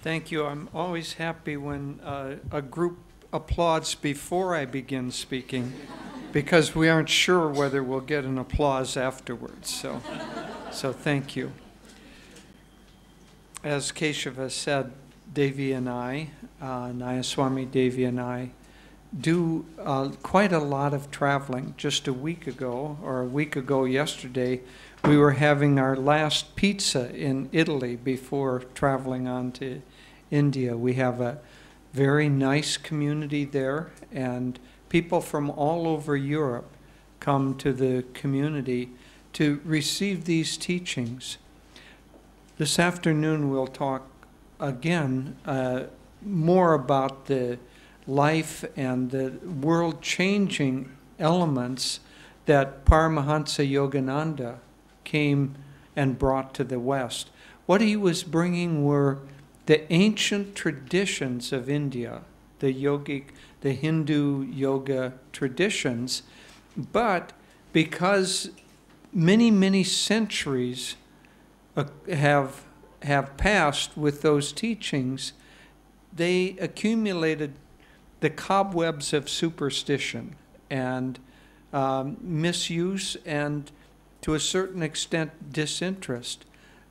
Thank you. I'm always happy when a group applauds before I begin speaking because we aren't sure whether we'll get an applause afterwards. So thank you. As Keshava said, Devi and I, Nayaswamis Devi and I, do quite a lot of traveling. Just a week ago yesterday, we were having our last pizza in Italy before traveling on to India. We have a very nice community there, and people from all over Europe come to the community to receive these teachings. This afternoon we'll talk again more about the life and the world-changing elements that Paramahansa Yogananda came and brought to the West. What he was bringing were the ancient traditions of India, the Hindu yoga traditions, but because many, many centuries have passed with those teachings, they accumulated the cobwebs of superstition and misuse and, to a certain extent, disinterest.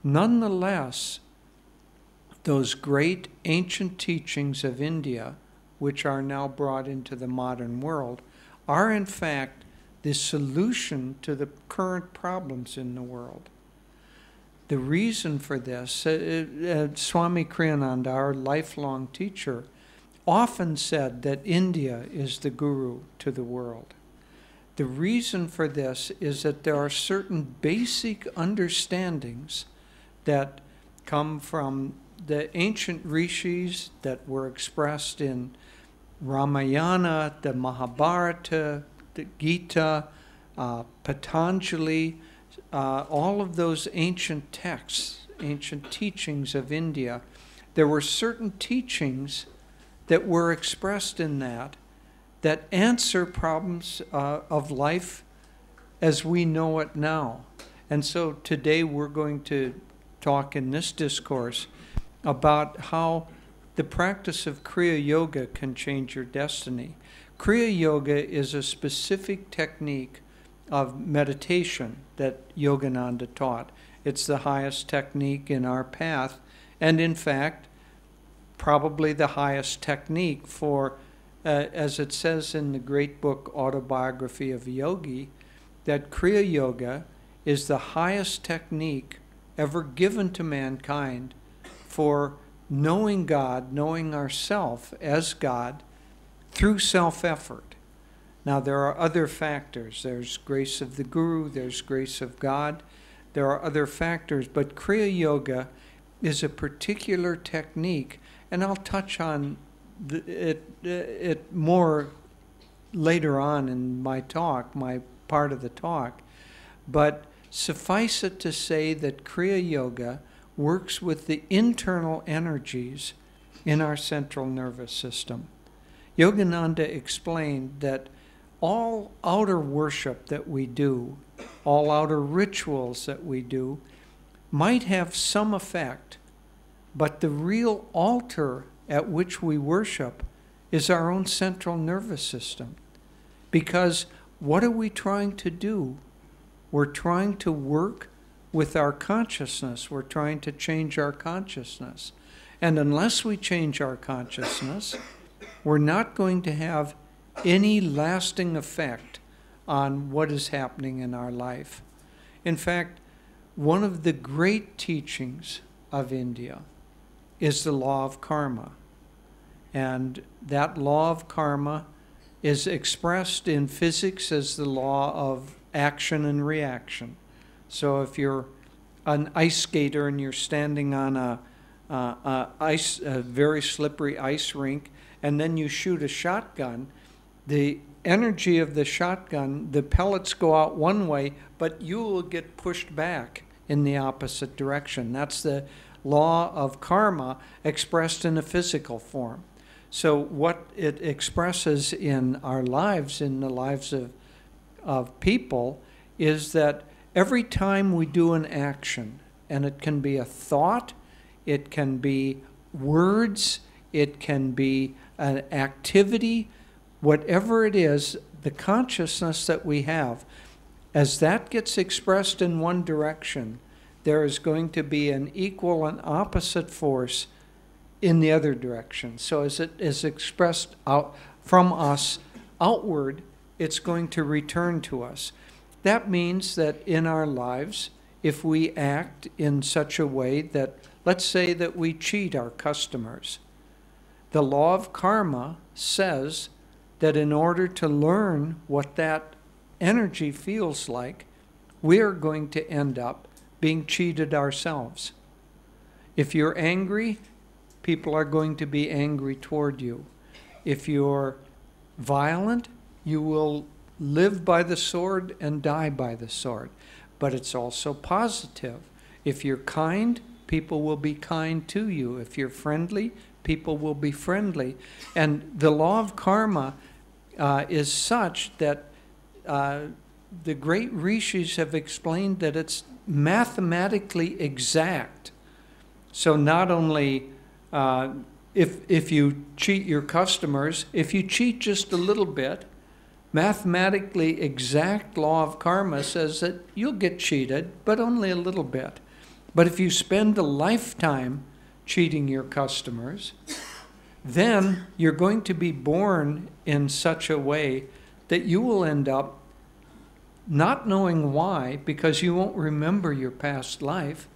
Nonetheless, those great ancient teachings of India, which are now brought into the modern world, are in fact the solution to the current problems in the world. The reason for this, Swami Kriyananda, our lifelong teacher, often said that India is the guru to the world. The reason for this is that there are certain basic understandings that come from the ancient rishis that were expressed in Ramayana, the Mahabharata, the Gita, Patanjali, all of those ancient texts, ancient teachings of India. There were certain teachings that were expressed in that answer problems of life as we know it now. And so today we're going to talk in this discourse about how the practice of Kriya Yoga can change your destiny. Kriya Yoga is a specific technique of meditation that Yogananda taught. It's the highest technique in our path, and in fact, probably the highest technique for, as it says in the great book Autobiography of a Yogi, that Kriya Yoga is the highest technique ever given to mankind for knowing God, knowing ourself as God through self-effort. Now there are other factors. There's grace of the Guru, there's grace of God. There are other factors, but Kriya Yoga is a particular technique, and I'll touch on it more later on in my talk, my part of the talk. But suffice it to say that Kriya Yoga works with the internal energies in our central nervous system. Yogananda explained that all outer worship that we do, all outer rituals that we do, might have some effect, but the real altar at which we worship is our own central nervous system. Because what are we trying to do? We're trying to work with our consciousness. We're trying to change our consciousness. And unless we change our consciousness, we're not going to have any lasting effect on what is happening in our life. In fact, one of the great teachings of India is the law of karma. And that law of karma is expressed in physics as the law of action and reaction. So if you're an ice skater and you're standing on a very slippery ice rink, and then you shoot a shotgun, the energy of the shotgun, the pellets go out one way, but you will get pushed back in the opposite direction. That's the law of karma expressed in a physical form. So what it expresses in our lives, in the lives of people, is that every time we do an action, and it can be a thought, it can be words, it can be an activity, whatever it is, the consciousness that we have, as that gets expressed in one direction, there is going to be an equal and opposite force in the other direction. So as it is expressed out from us outward, it's going to return to us. That means that in our lives, if we act in such a way that, let's say that we cheat our customers, the law of karma says that in order to learn what that energy feels like, we are going to end up being cheated ourselves. If you're angry, people are going to be angry toward you. If you're violent, you will live by the sword and die by the sword. But it's also positive. If you're kind, people will be kind to you. If you're friendly, people will be friendly. And the law of karma is such that the great rishis have explained that it's mathematically exact. So not only if you cheat your customers, if you cheat just a little bit, mathematically exact law of karma says that you'll get cheated, but only a little bit. But if you spend a lifetime cheating your customers, then you're going to be born in such a way that you will end up not knowing why, because you won't remember your past life,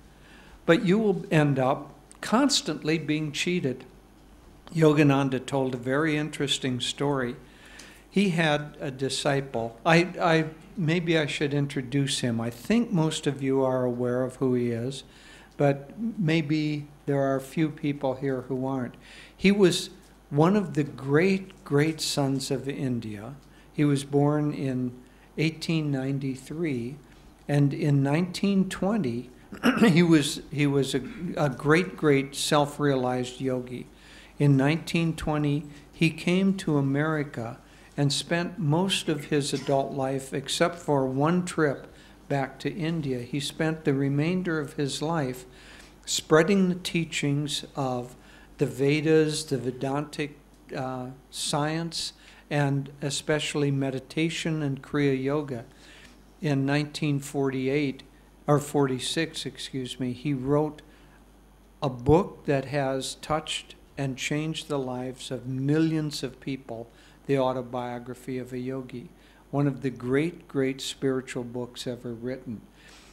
but you will end up constantly being cheated. Yogananda told a very interesting story. He had a disciple. Maybe I should introduce him. I think most of you are aware of who he is, but maybe there are a few people here who aren't. He was one of the great, great sons of India. He was born in 1893, and in 1920, he was a great, great self-realized yogi. In 1920, he came to America and spent most of his adult life, except for one trip back to India, he spent the remainder of his life spreading the teachings of the Vedas, the Vedantic science, and especially meditation and Kriya Yoga. In 1948, or 46, excuse me, he wrote a book that has touched and changed the lives of millions of people, the Autobiography of a Yogi, one of the great, great spiritual books ever written.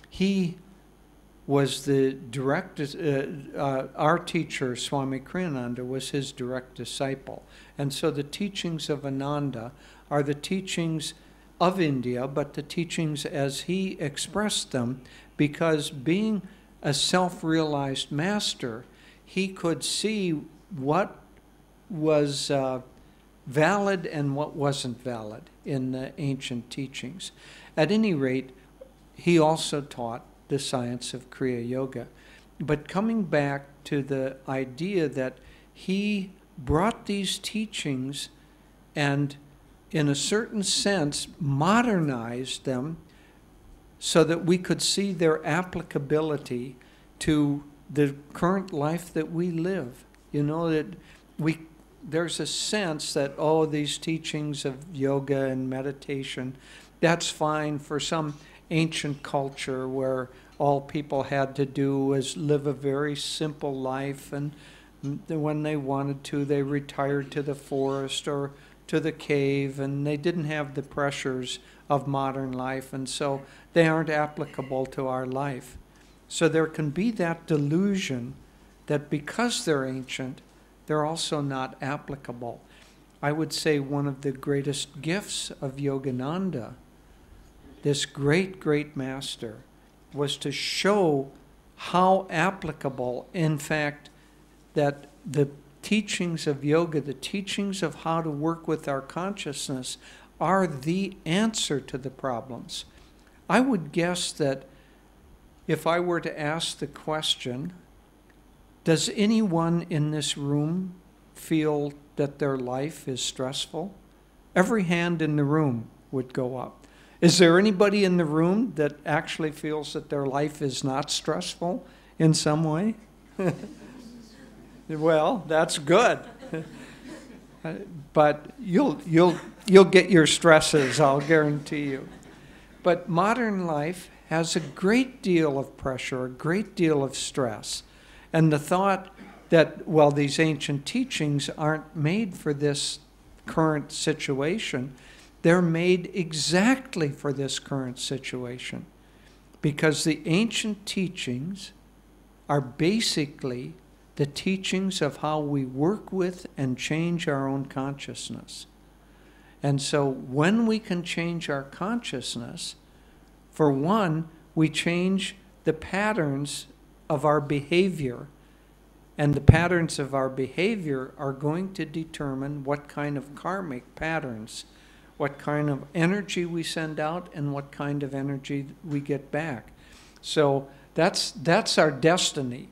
He was the direct, our teacher, Swami Kriyananda, was his direct disciple. And so the teachings of Ananda are the teachings of India, but the teachings as he expressed them, because being a self-realized master, he could see what was valid and what wasn't valid in the ancient teachings. At any rate, he also taught the science of Kriya Yoga. But coming back to the idea that he brought these teachings and, in a certain sense, modernized them so that we could see their applicability to the current life that we live. You know, that there's a sense that, oh, these teachings of yoga and meditation, that's fine for some ancient culture where all people had to do was live a very simple life, and when they wanted to, they retired to the forest or to the cave, and they didn't have the pressures of modern life, and so they aren't applicable to our life. So there can be that delusion that because they're ancient, they're also not applicable. I would say one of the greatest gifts of Yogananda, this great, great master, was to show how applicable, in fact, that the teachings of yoga, the teachings of how to work with our consciousness, are the answer to the problems. I would guess that if I were to ask the question, does anyone in this room feel that their life is stressful? Every hand in the room would go up. Is there anybody in the room that actually feels that their life is not stressful in some way? Well, that's good. But you'll get your stresses, I'll guarantee you. But modern life has a great deal of pressure, a great deal of stress. And the thought that, well, these ancient teachings aren't made for this current situation, they're made exactly for this current situation. Because the ancient teachings are basically the teachings of how we work with and change our own consciousness. And so when we can change our consciousness, for one, we change the patterns of our behavior. And the patterns of our behavior are going to determine what kind of karmic patterns, what kind of energy we send out, and what kind of energy we get back. So that's our destiny.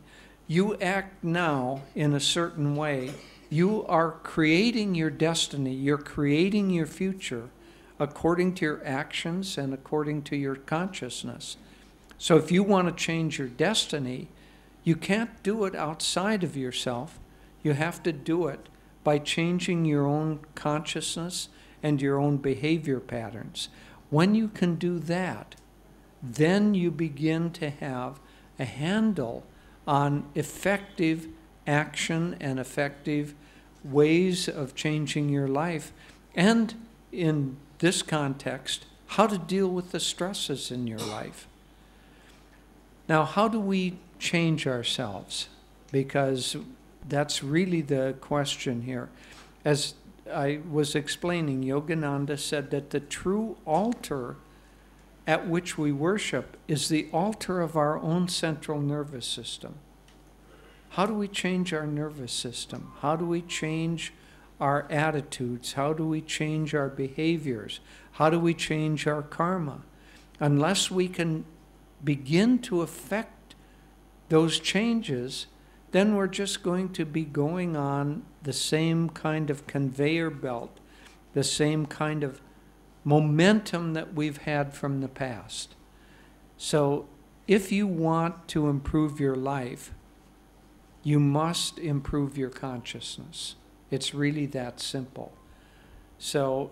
You act now in a certain way. You are creating your destiny. You're creating your future according to your actions and according to your consciousness. So if you want to change your destiny, you can't do it outside of yourself. You have to do it by changing your own consciousness and your own behavior patterns. When you can do that, then you begin to have a handle on effective action and effective ways of changing your life, and in this context, how to deal with the stresses in your life. Now, how do we change ourselves? Because that's really the question here. As I was explaining, Yogananda said that the true altar at which we worship is the altar of our own central nervous system. How do we change our nervous system? How do we change our attitudes? How do we change our behaviors? How do we change our karma? Unless we can begin to affect those changes, then we're just going to be going on the same kind of conveyor belt, the same kind of momentum that we've had from the past. So if you want to improve your life, you must improve your consciousness. It's really that simple. So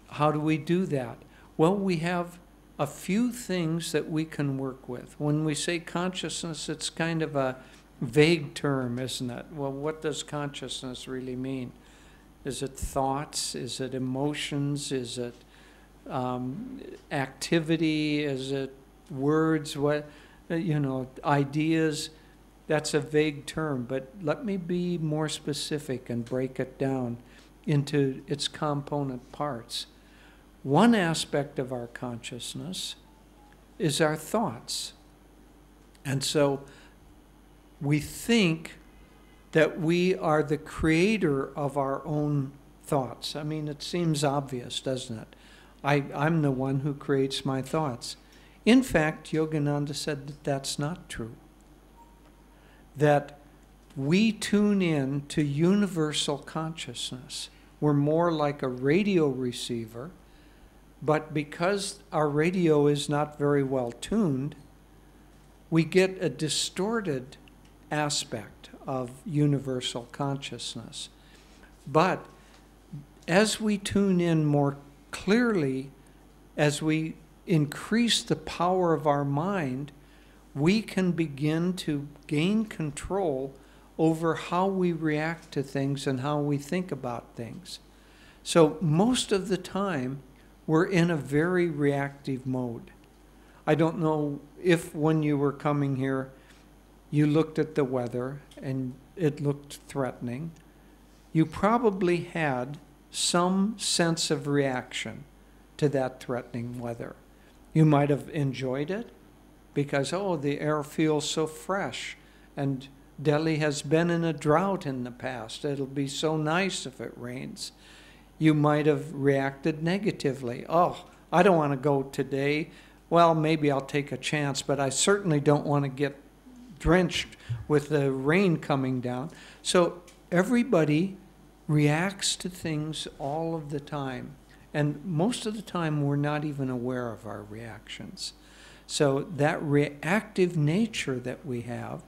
how do we do that? Well, we have a few things that we can work with. When we say consciousness, it's kind of a vague term, isn't it? Well, what does consciousness really mean? Is it thoughts? Is it emotions? Is it activity? Is it words? What, ideas? That's a vague term, but let me be more specific and break it down into its component parts. One aspect of our consciousness is our thoughts. And so we think that we are the creator of our own thoughts. I mean, it seems obvious, doesn't it? I'm the one who creates my thoughts. In fact, Yogananda said that that's not true. That we tune in to universal consciousness. We're more like a radio receiver, but because our radio is not very well tuned, we get a distorted aspect of universal consciousness. But as we tune in more clearly, as we increase the power of our mind, we can begin to gain control over how we react to things and how we think about things. So most of the time, we're in a very reactive mode. I don't know if when you were coming here, you looked at the weather and it looked threatening. You probably had some sense of reaction to that threatening weather. You might have enjoyed it because, oh, the air feels so fresh, and Delhi has been in a drought in the past. It'll be so nice if it rains. You might have reacted negatively. Oh, I don't want to go today. Well, maybe I'll take a chance, but I certainly don't want to get drenched with the rain coming down. So everybody reacts to things all of the time. And most of the time, we're not even aware of our reactions. So that reactive nature that we have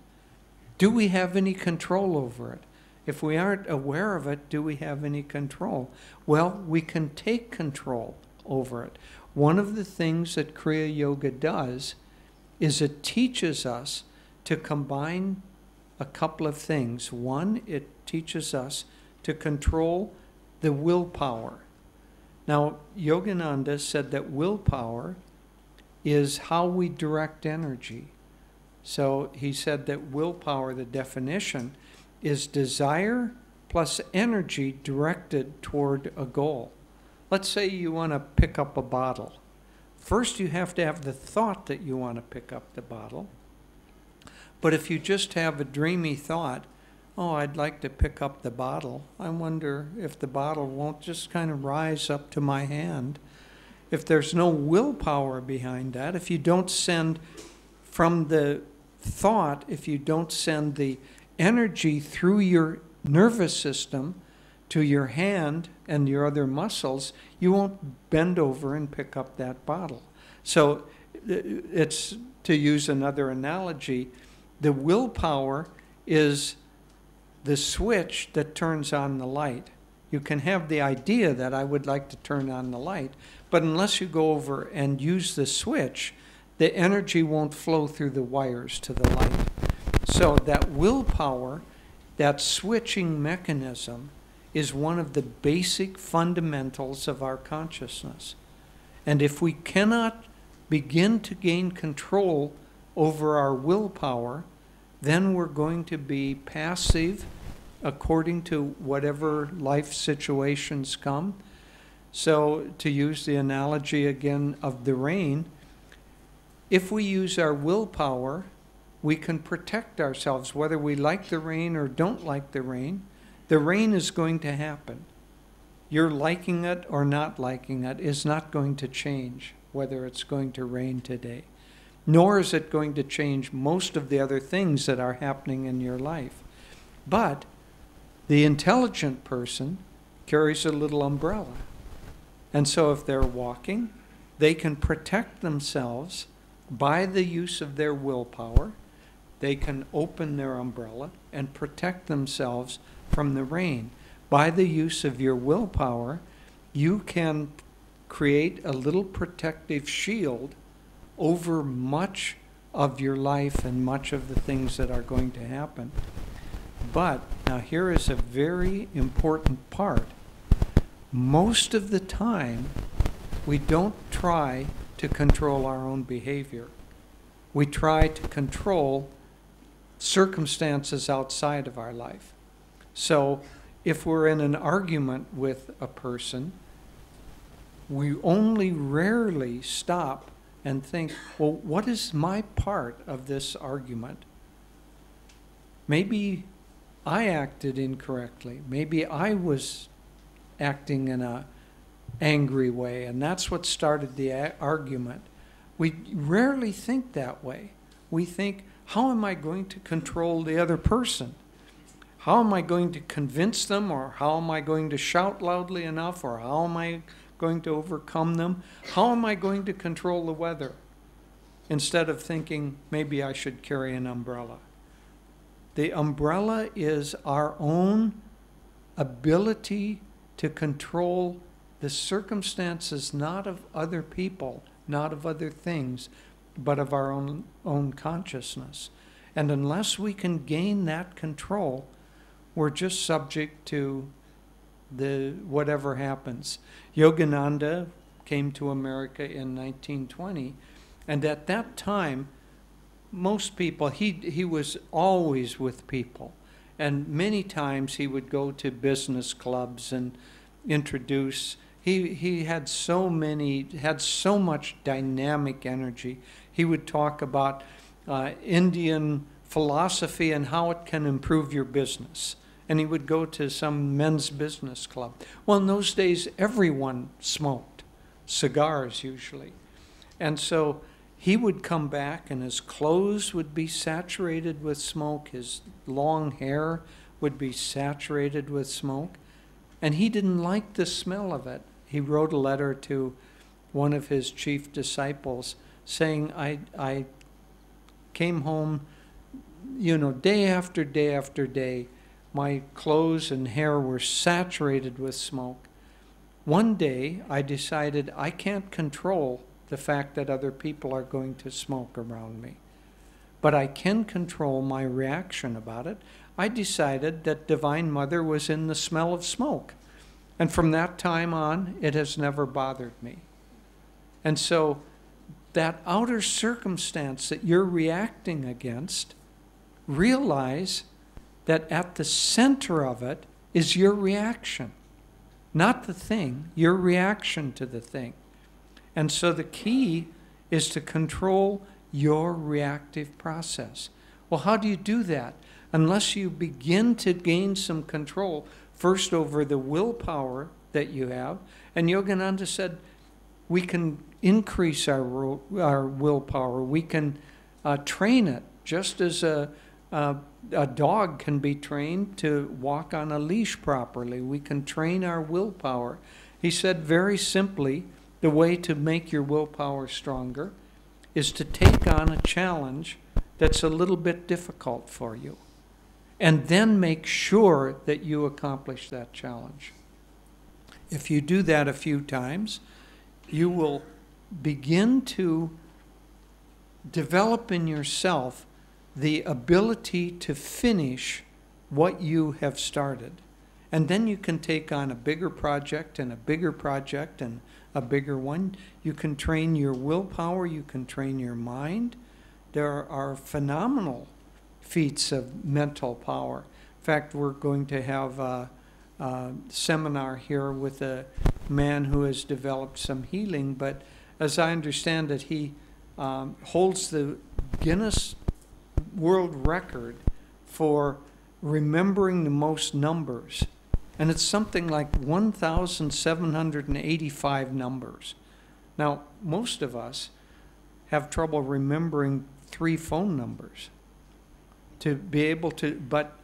Do we have any control over it? If we aren't aware of it, do we have any control? Well, we can take control over it. One of the things that Kriya Yoga does is it teaches us to combine a couple of things. One, it teaches us to control the willpower. Now, Yogananda said that willpower is how we direct energy. So he said that willpower, the definition, is desire plus energy directed toward a goal. Let's say you want to pick up a bottle. First, you have to have the thought that you want to pick up the bottle. But if you just have a dreamy thought, oh, I'd like to pick up the bottle, I wonder if the bottle won't just kind of rise up to my hand. If there's no willpower behind that, if you don't send from the thought, if you don't send the energy through your nervous system to your hand and your other muscles, you won't bend over and pick up that bottle. So it's, to use another analogy, the willpower is the switch that turns on the light. You can have the idea that I would like to turn on the light, but unless you go over and use the switch, the energy won't flow through the wires to the light. So that willpower, that switching mechanism, is one of the basic fundamentals of our consciousness. And if we cannot begin to gain control over our willpower, then we're going to be passive according to whatever life situations come. So to use the analogy again of the rain, if we use our willpower, we can protect ourselves, whether we like the rain or don't like the rain. The rain is going to happen. Your liking it or not liking it is not going to change whether it's going to rain today. Nor is it going to change most of the other things that are happening in your life. But the intelligent person carries a little umbrella. And so if they're walking, they can protect themselves by the use of their willpower. They can open their umbrella and protect themselves from the rain. By the use of your willpower, you can create a little protective shield over much of your life and much of the things that are going to happen. But now here is a very important part. Most of the time, we don't try to control our own behavior. We try to control circumstances outside of our life. So if we're in an argument with a person, we only rarely stop and think, well, what is my part of this argument? Maybe I acted incorrectly. Maybe I was acting in an angry way, and that's what started the argument. We rarely think that way. We think, how am I going to control the other person? How am I going to convince them, or how am I going to shout loudly enough, or how am I going to overcome them? How am I going to control the weather? Instead of thinking, maybe I should carry an umbrella. The umbrella is our own ability to control the circumstances, not of other people, not of other things, but of our own consciousness. And unless we can gain that control, we're just subject to the whatever happens. Yogananda came to America in 1920, and at that time, most people, he was always with people. And many times he would go to business clubs and introduce. He had so much dynamic energy. He would talk about Indian philosophy and how it can improve your business. And he would go to some men's business club. Well, in those days, everyone smoked, cigars usually. And so he would come back and his clothes would be saturated with smoke. His long hair would be saturated with smoke. And he didn't like the smell of it. He wrote a letter to one of his chief disciples saying, I came home day after day after day, my clothes and hair were saturated with smoke. One day, I decided I can't control the fact that other people are going to smoke around me, but I can control my reaction about it. I decided that Divine Mother was in the smell of smoke. And from that time on, it has never bothered me. And so that outer circumstance that you're reacting against, realize that at the center of it is your reaction. Not the thing, your reaction to the thing. And so the key is to control your reactive process. Well, how do you do that? Unless you begin to gain some control, first over the willpower that you have. And Yogananda said, we can increase our willpower. We can train it, just as a dog can be trained to walk on a leash properly. We can train our willpower. He said very simply, the way to make your willpower stronger is to take on a challenge that's a little bit difficult for you, and then make sure that you accomplish that challenge. If you do that a few times, you will begin to develop in yourself the ability to finish what you have started. And then you can take on a bigger project and a bigger project and a bigger one. You can train your willpower, you can train your mind. There are phenomenal feats of mental power. In fact, we're going to have a seminar here with a man who has developed some healing, but as I understand it, he holds the Guinness World Record for remembering the most numbers. And it's something like 1,785 numbers. Now, most of us have trouble remembering 3 phone numbers. To be able to, but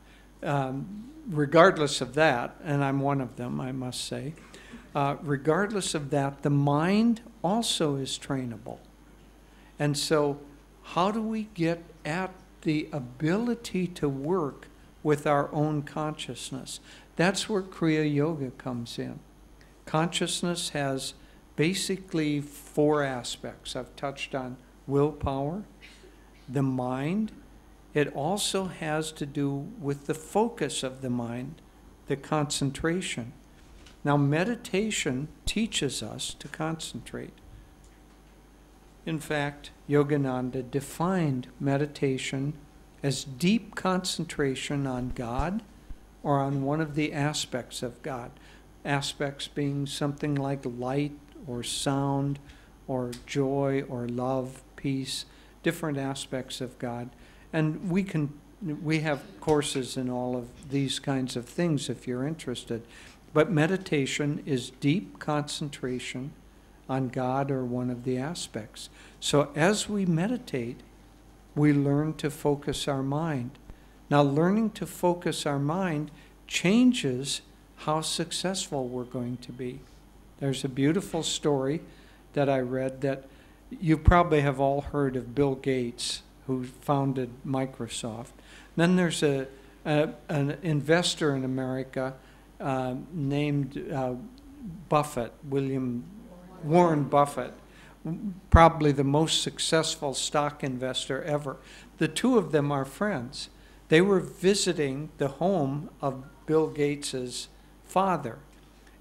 regardless of that, and I'm one of them, I must say, regardless of that, the mind also is trainable. And so how do we get at the ability to work with our own consciousness? That's where Kriya Yoga comes in. Consciousness has basically 4 aspects. I've touched on willpower, the mind. It also has to do with the focus of the mind, the concentration. Now, meditation teaches us to concentrate. In fact, Yogananda defined meditation as deep concentration on God or on one of the aspects of God. Aspects being something like light or sound or joy or love, peace, different aspects of God. And we have courses in all of these kinds of things if you're interested. But meditation is deep concentration on God or one of the aspects. So as we meditate, we learn to focus our mind. Now, learning to focus our mind changes how successful we're going to be. There's a beautiful story that I read that you probably have all heard of Bill Gates, who founded Microsoft. Then there's an investor in America named Buffett, Warren Buffett, probably the most successful stock investor ever. The two of them are friends. They were visiting the home of Bill Gates's father.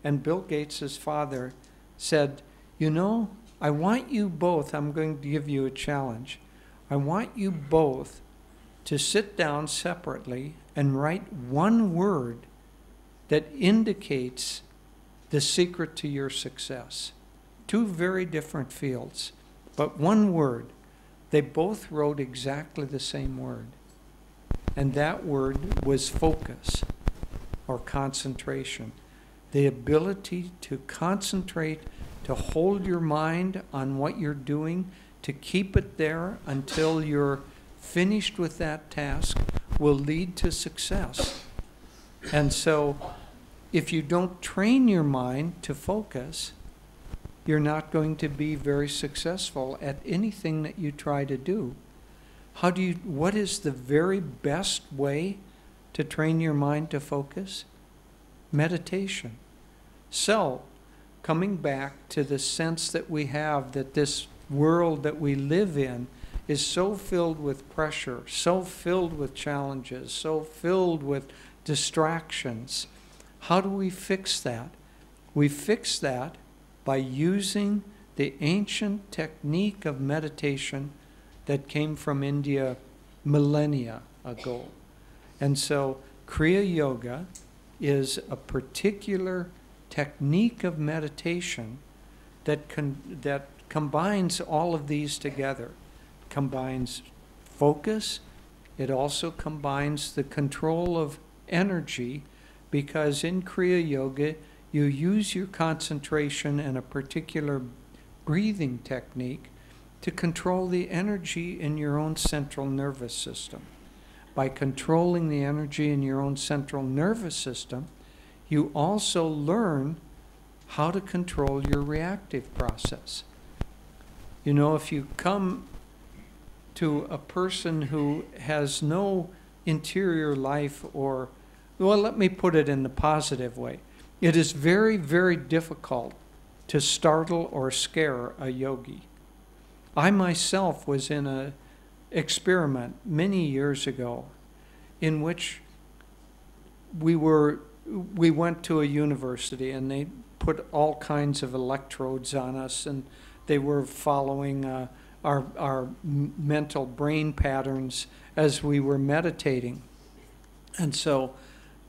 And Bill Gates's father said, you know, I want you both, I'm going to give you a challenge. I want you both to sit down separately and write one word that indicates the secret to your success. 2 very different fields, but one word. They both wrote exactly the same word. And that word was focus or concentration. The ability to concentrate, to hold your mind on what you're doing, to keep it there until you're finished with that task will lead to success. And so if you don't train your mind to focus, you're not going to be very successful at anything that you try to do. What is the very best way to train your mind to focus? Meditation. So, coming back to the sense that we have that this world that we live in is so filled with pressure, so filled with challenges, so filled with distractions. How do we fix that? We fix that by using the ancient technique of meditation that came from India millennia ago. And so Kriya Yoga is a particular technique of meditation that combines all of these together. Combines focus. It also combines the control of energy, because in Kriya Yoga you use your concentration and a particular breathing technique to control the energy in your own central nervous system. By controlling the energy in your own central nervous system, you also learn how to control your reactive process. You know, if you come to a person who has no interior life, or, well, let me put it in the positive way. It is very, very difficult to startle or scare a yogi. I myself was in an experiment many years ago in which we went to a university and they put all kinds of electrodes on us, and they were following our mental brain patterns as we were meditating. And so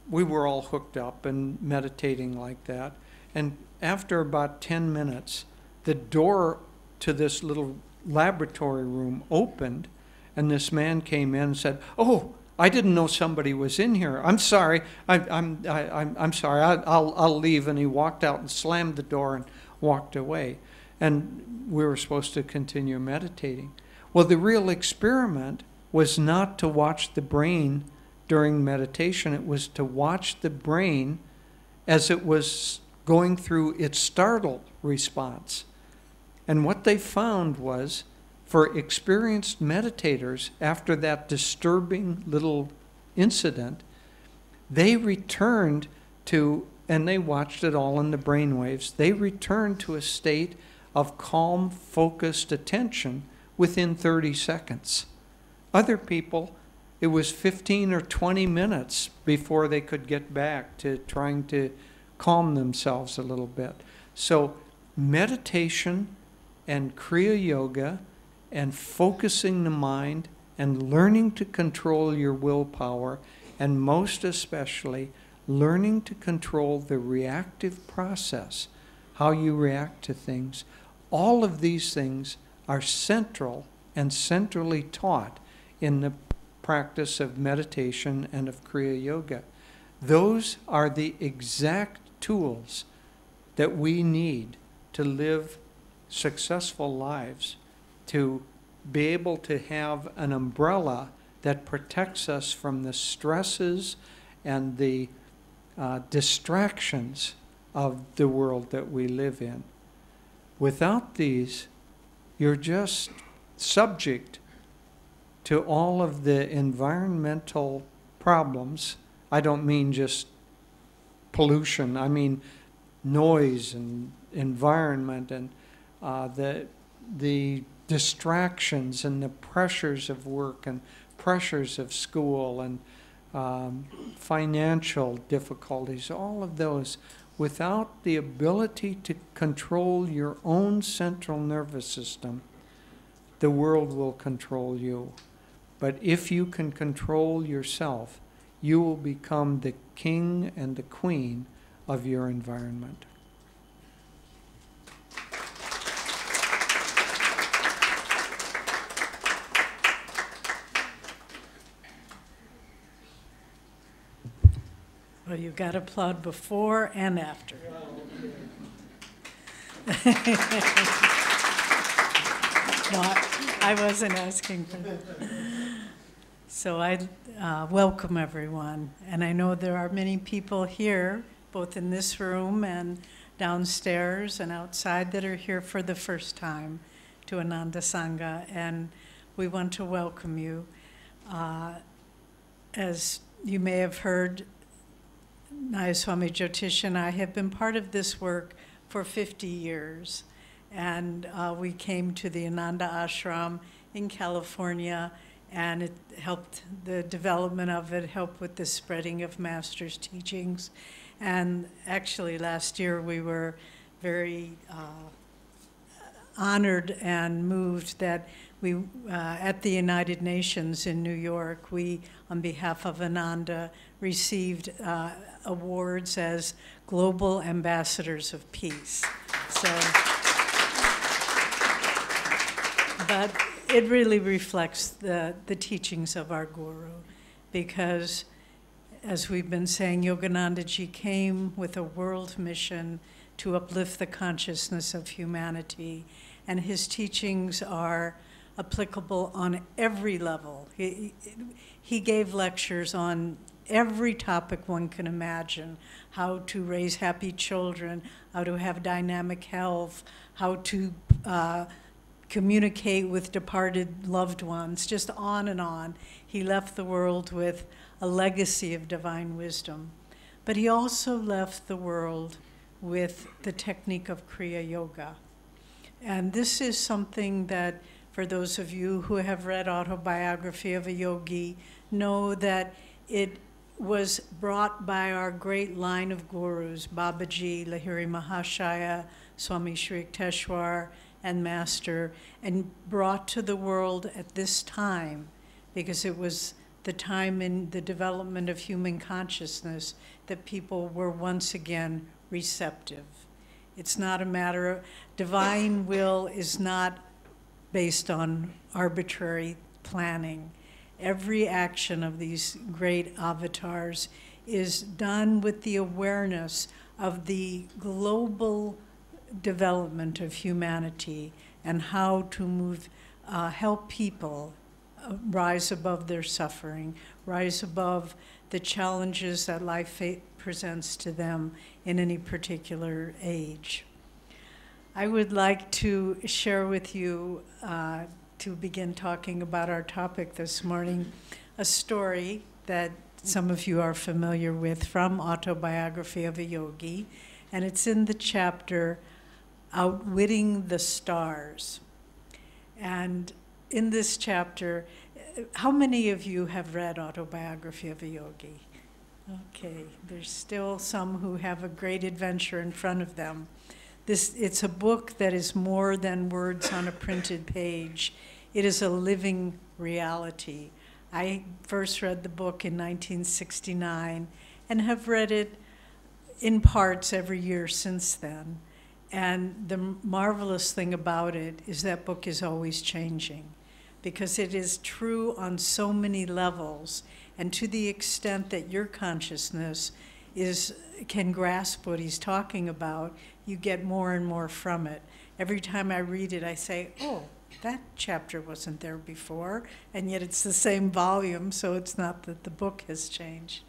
we were all hooked up and meditating like that. And after about 10 minutes, the door to this little laboratory room opened, and this man came in and said, "Oh, I didn't know somebody was in here. I'm sorry. I'm sorry. I'll leave." And he walked out and slammed the door and walked away. And we were supposed to continue meditating. Well, the real experiment was not to watch the brain during meditation. It was to watch the brain as it was going through its startle response. And what they found was, for experienced meditators, after that disturbing little incident, they returned to, and they watched it all in the brainwaves, they returned to a state of calm, focused attention within 30 seconds. Other people, it was 15 or 20 minutes before they could get back to trying to calm themselves a little bit. So meditation and Kriya Yoga and focusing the mind and learning to control your willpower, and most especially learning to control the reactive process, how you react to things, all of these things are central and centrally taught in the practice of meditation and of Kriya Yoga. Those are the exact tools that we need to live successful lives, to be able to have an umbrella that protects us from the stresses and the distractions of the world that we live in. Without these, you're just subject to all of the environmental problems. I don't mean just pollution. I mean noise and environment and the distractions and the pressures of work and pressures of school and financial difficulties, all of those. Without the ability to control your own central nervous system, the world will control you. But if you can control yourself, you will become the king and the queen of your environment. Well, you got to applaud before and after. No, I wasn't asking for that. So I welcome everyone. And I know there are many people here, both in this room and downstairs and outside, that are here for the first time to Ananda Sangha. And we want to welcome you. As you may have heard, Nayaswamis Jyotish and I have been part of this work for 50 years. And we came to the Ananda Ashram in California, and it helped, the development of it helped with the spreading of Master's teachings. And actually last year we were very honored and moved that we, at the United Nations in New York, we, on behalf of Ananda, received awards as Global Ambassadors of Peace. So, but it really reflects the teachings of our Guru, because as we've been saying, Yogananda ji came with a world mission to uplift the consciousness of humanity, and his teachings are applicable on every level. He gave lectures on every topic one can imagine: how to raise happy children, how to have dynamic health, how to communicate with departed loved ones, just on and on. He left the world with a legacy of divine wisdom. But he also left the world with the technique of Kriya Yoga. And this is something that, for those of you who have read Autobiography of a Yogi, know that it was brought by our great line of gurus, Babaji, Lahiri Mahashaya, Swami Shri Yukteswar, and Master, and brought to the world at this time, because it was the time in the development of human consciousness that people were once again receptive. It's not a matter of, divine will is not based on arbitrary planning. Every action of these great avatars is done with the awareness of the global development of humanity and how to move, help people rise above their suffering, rise above the challenges that life presents to them in any particular age. I would like to share with you, to begin talking about our topic this morning, a story that some of you are familiar with from Autobiography of a Yogi, and it's in the chapter Outwitting the Stars. And in this chapter, how many of you have read Autobiography of a Yogi? Okay, there's still some who have a great adventure in front of them. It's a book that is more than words on a printed page. It is a living reality. I first read the book in 1969 and have read it in parts every year since then. And the marvelous thing about it is that book is always changing, because it is true on so many levels, and to the extent that your consciousness can grasp what he's talking about, you get more and more from it. Every time I read it, I say, oh, that chapter wasn't there before, and yet it's the same volume, so it's not that the book has changed.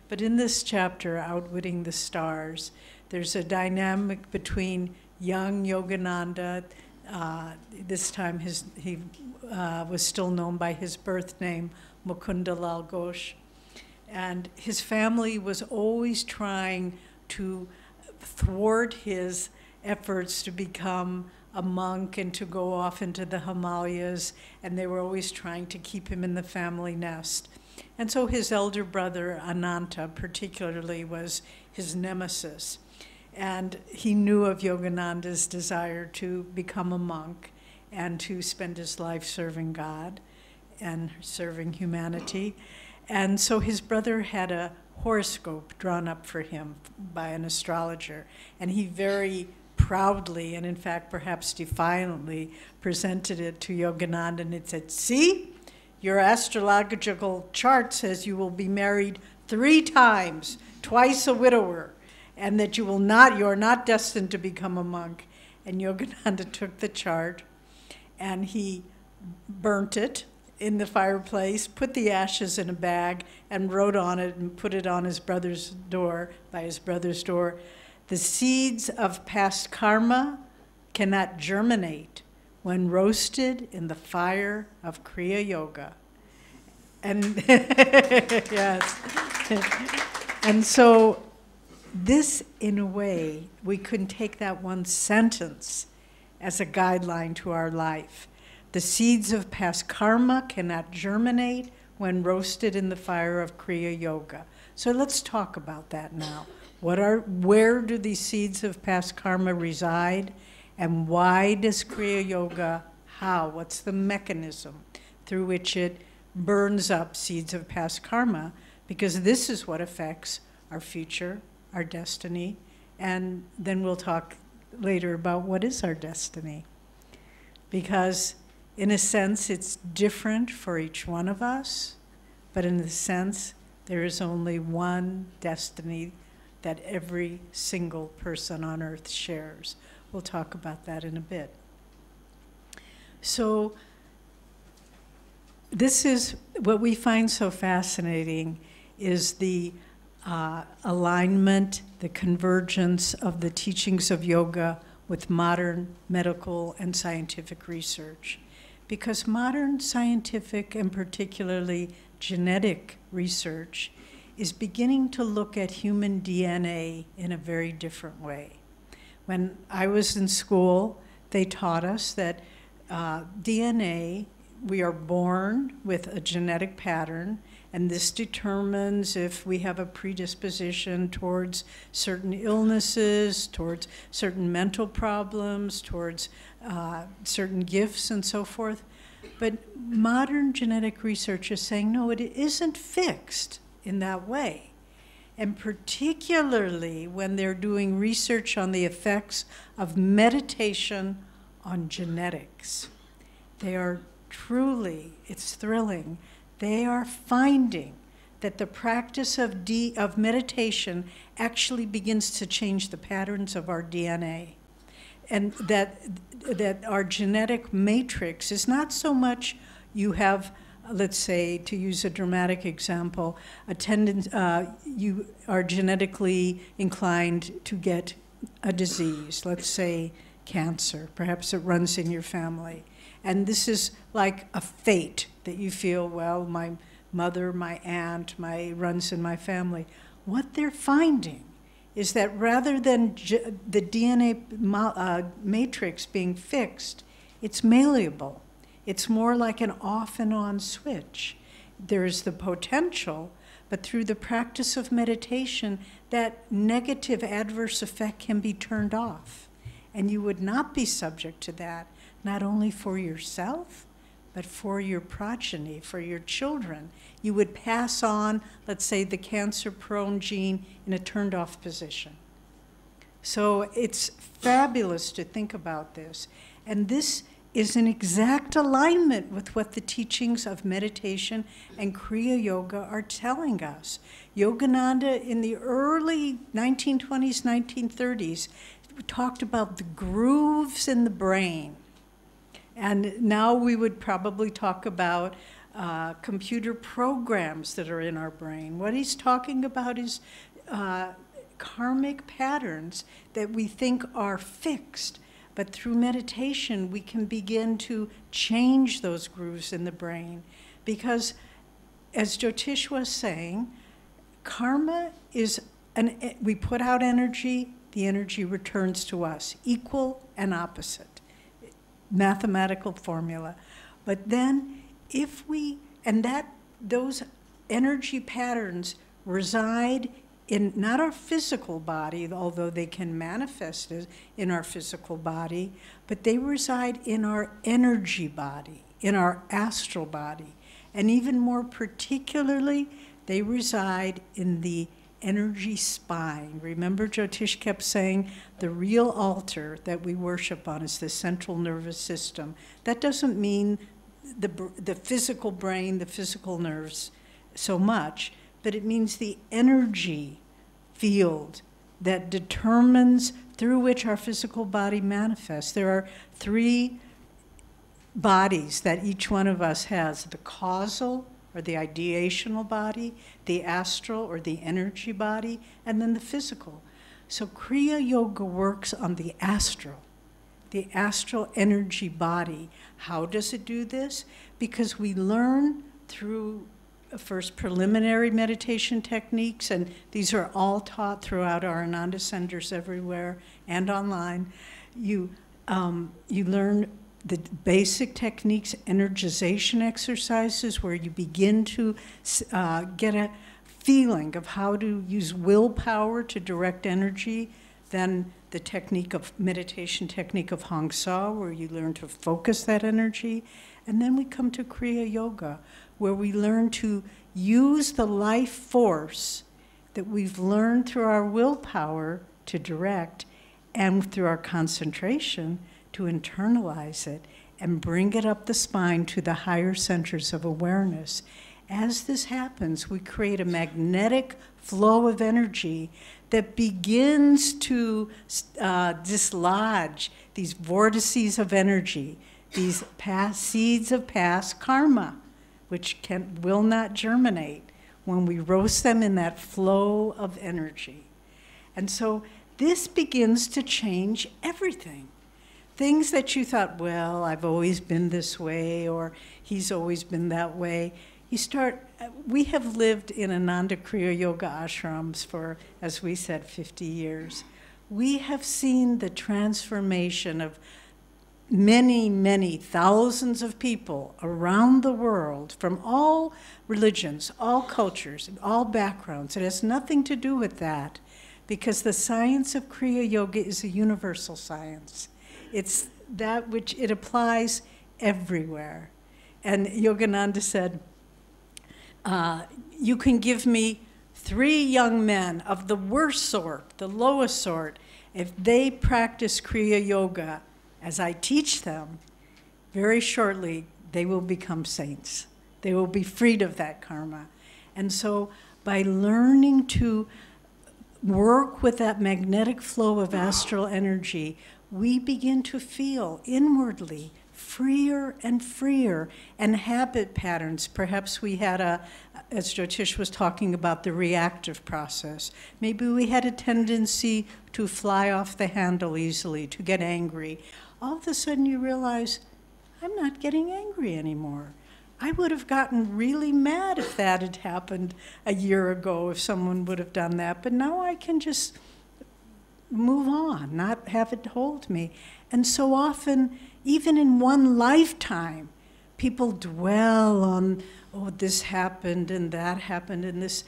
But in this chapter, Outwitting the Stars, there's a dynamic between young Yogananda, this time he was still known by his birth name, Mukundalal Ghosh, and his family was always trying to thwart his efforts to become a monk and to go off into the Himalayas, and they were always trying to keep him in the family nest. And so his elder brother, Ananta, particularly, was his nemesis. And he knew of Yogananda's desire to become a monk and to spend his life serving God and serving humanity. And so his brother had a horoscope drawn up for him by an astrologer, and he very proudly, and in fact perhaps defiantly, presented it to Yogananda, and it said, see, your astrological chart says you will be married 3 times, twice a widower, and that you are not destined to become a monk. And Yogananda took the chart and he burnt it in the fireplace, put the ashes in a bag, and wrote on it and put it on his brother's door, by his brother's door, the seeds of past karma cannot germinate when roasted in the fire of Kriya Yoga. And yes. And so this, in a way, we couldn't take that one sentence as a guideline to our life. The seeds of past karma cannot germinate when roasted in the fire of Kriya Yoga. So let's talk about that now. Where do these seeds of past karma reside? And why does Kriya Yoga, what's the mechanism through which it burns up seeds of past karma? Because this is what affects our future, our destiny, and then we'll talk later about what is our destiny. Because in a sense, it's different for each one of us, but in a sense, there is only one destiny that every single person on earth shares. We'll talk about that in a bit. So this is what we find so fascinating, is the alignment, the convergence of the teachings of yoga with modern medical and scientific research. Because modern scientific and particularly genetic research is beginning to look at human DNA in a very different way. When I was in school, they taught us that DNA, we are born with a genetic pattern, and this determines if we have a predisposition towards certain illnesses, towards certain mental problems, towards certain gifts and so forth. But modern genetic research is saying, no, it isn't fixed in that way. And particularly when they're doing research on the effects of meditation on genetics. They are truly, it's thrilling, they are finding that the practice of meditation actually begins to change the patterns of our DNA. And that our genetic matrix is not so much you have, let's say, to use a dramatic example, you are genetically inclined to get a disease, let's say cancer. Perhaps it runs in your family. And this is like a fate that you feel, well, my mother, my aunt, runs in my family. What they're finding is that rather than the DNA matrix being fixed, it's malleable. It's more like an off and on switch. There is the potential, but through the practice of meditation, that negative adverse effect can be turned off. And you would not be subject to that, not only for yourself, but for your progeny, for your children. You would pass on, let's say, the cancer-prone gene in a turned-off position. So it's fabulous to think about this. And this is in exact alignment with what the teachings of meditation and Kriya Yoga are telling us. Yogananda in the early 1920s, 1930s talked about the grooves in the brain. And now we would probably talk about computer programs that are in our brain. What he's talking about is karmic patterns that we think are fixed. But through meditation, we can begin to change those grooves in the brain. Because, as Jyotish was saying, karma is, we put out energy, the energy returns to us, equal and opposite. Mathematical formula. But then those energy patterns reside in not our physical body, although they can manifest in our physical body, but they reside in our energy body, in our astral body. And even more particularly, they reside in the energy spine. Remember, Jyotish kept saying the real altar that we worship on is the central nervous system. That doesn't mean the physical brain, the physical nerves so much, but it means the energy field that determines through which our physical body manifests. There are 3 bodies that each one of us has: the causal, or the ideational body, the astral, or the energy body, and then the physical. So Kriya Yoga works on the astral, the astral energy body. How does it do this? Because we learn through first preliminary meditation techniques, and these are all taught throughout our Ananda centers everywhere and online. You learn the basic techniques, energization exercises, where you begin to get a feeling of how to use willpower to direct energy. Then the technique of meditation technique of Hong Sa, where you learn to focus that energy. And then we come to Kriya Yoga, where we learn to use the life force that we've learned through our willpower to direct, and through our concentration to internalize it and bring it up the spine to the higher centers of awareness. As this happens, we create a magnetic flow of energy that begins to dislodge these vortices of energy, these past seeds of past karma, which will not germinate when we roast them in that flow of energy. And so this begins to change everything. Things that you thought, well, I've always been this way, or he's always been that way. We have lived in Ananda Kriya Yoga ashrams for, as we said, 50 years. We have seen the transformation of many, many thousands of people around the world from all religions, all cultures, all backgrounds. It has nothing to do with that, because the science of Kriya Yoga is a universal science. It's that which it applies everywhere. And Yogananda said, you can give me 3 young men of the worst sort, the lowest sort. If they practice Kriya Yoga as I teach them, very shortly they will become saints. They will be freed of that karma. And so by learning to work with that magnetic flow of astral energy, we begin to feel inwardly freer and freer, and habit patterns. Perhaps we had as Jyotish was talking about the reactive process, maybe we had a tendency to fly off the handle easily, to get angry. All of a sudden you realize, I'm not getting angry anymore. I would have gotten really mad if that had happened a year ago, if someone would have done that, but now I can just move on, not have it hold me. And so often, even in one lifetime, people dwell on, oh, this happened and that happened and this.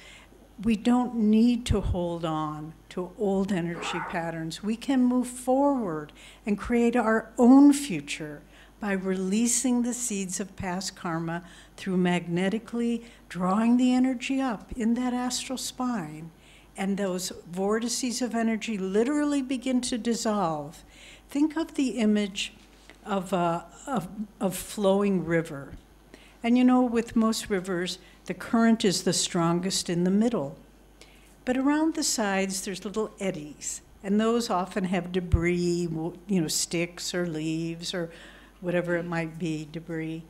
We don't need to hold on to old energy patterns. We can move forward and create our own future by releasing the seeds of past karma through magnetically drawing the energy up in that astral spine. And those vortices of energy literally begin to dissolve. Think of the image of a flowing river. And you know, with most rivers, the current is the strongest in the middle. But around the sides, there's little eddies. And those often have debris, sticks or leaves or whatever it might be, debris.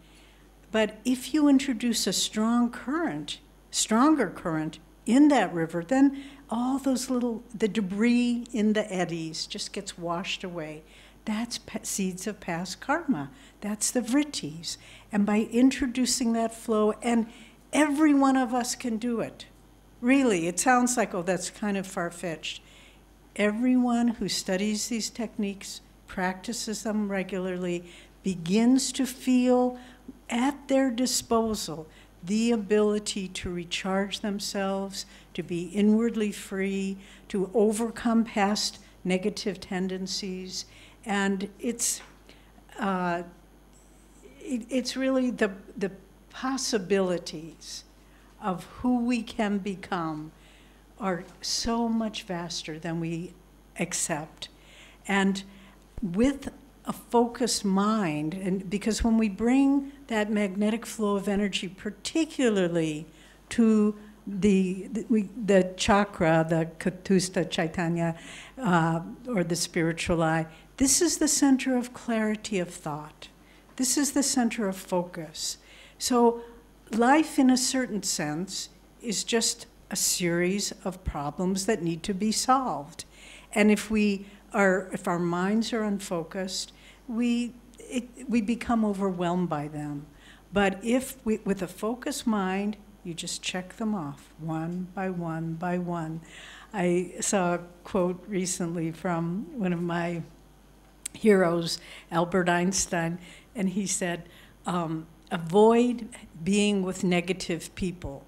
But if you introduce a stronger current in that river, then all those the debris in the eddies just gets washed away. That's seeds of past karma. That's the vrittis. And by introducing that flow, and every one of us can do it. Really, it sounds like, oh, that's kind of far-fetched. Everyone who studies these techniques, practices them regularly, begins to feel at their disposal the ability to recharge themselves, to be inwardly free, to overcome past negative tendencies. And it's really the possibilities of who we can become are so much vaster than we accept. And with a focused mind, and because when we bring that magnetic flow of energy, particularly to the chakra, the Katusta Chaitanya, or the spiritual eye, this is the center of clarity of thought. This is the center of focus. So life, in a certain sense, is just a series of problems that need to be solved. And if our minds are unfocused, we become overwhelmed by them. But if we, with a focused mind, you just check them off one by one by one. I saw a quote recently from one of my heroes, Albert Einstein, and he said, avoid being with negative people.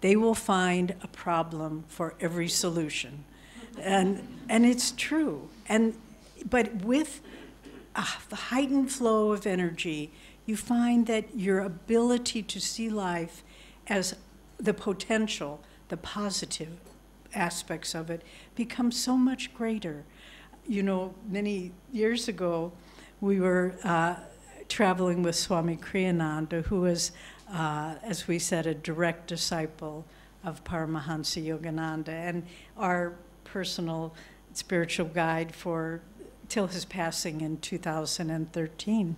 They will find a problem for every solution. And it's true. But with the heightened flow of energy, you find that your ability to see life as the potential, the positive aspects of it, becomes so much greater. You know, many years ago, we were traveling with Swami Kriyananda, who was, as we said, a direct disciple of Paramahansa Yogananda, and our personal spiritual guide till his passing in 2013.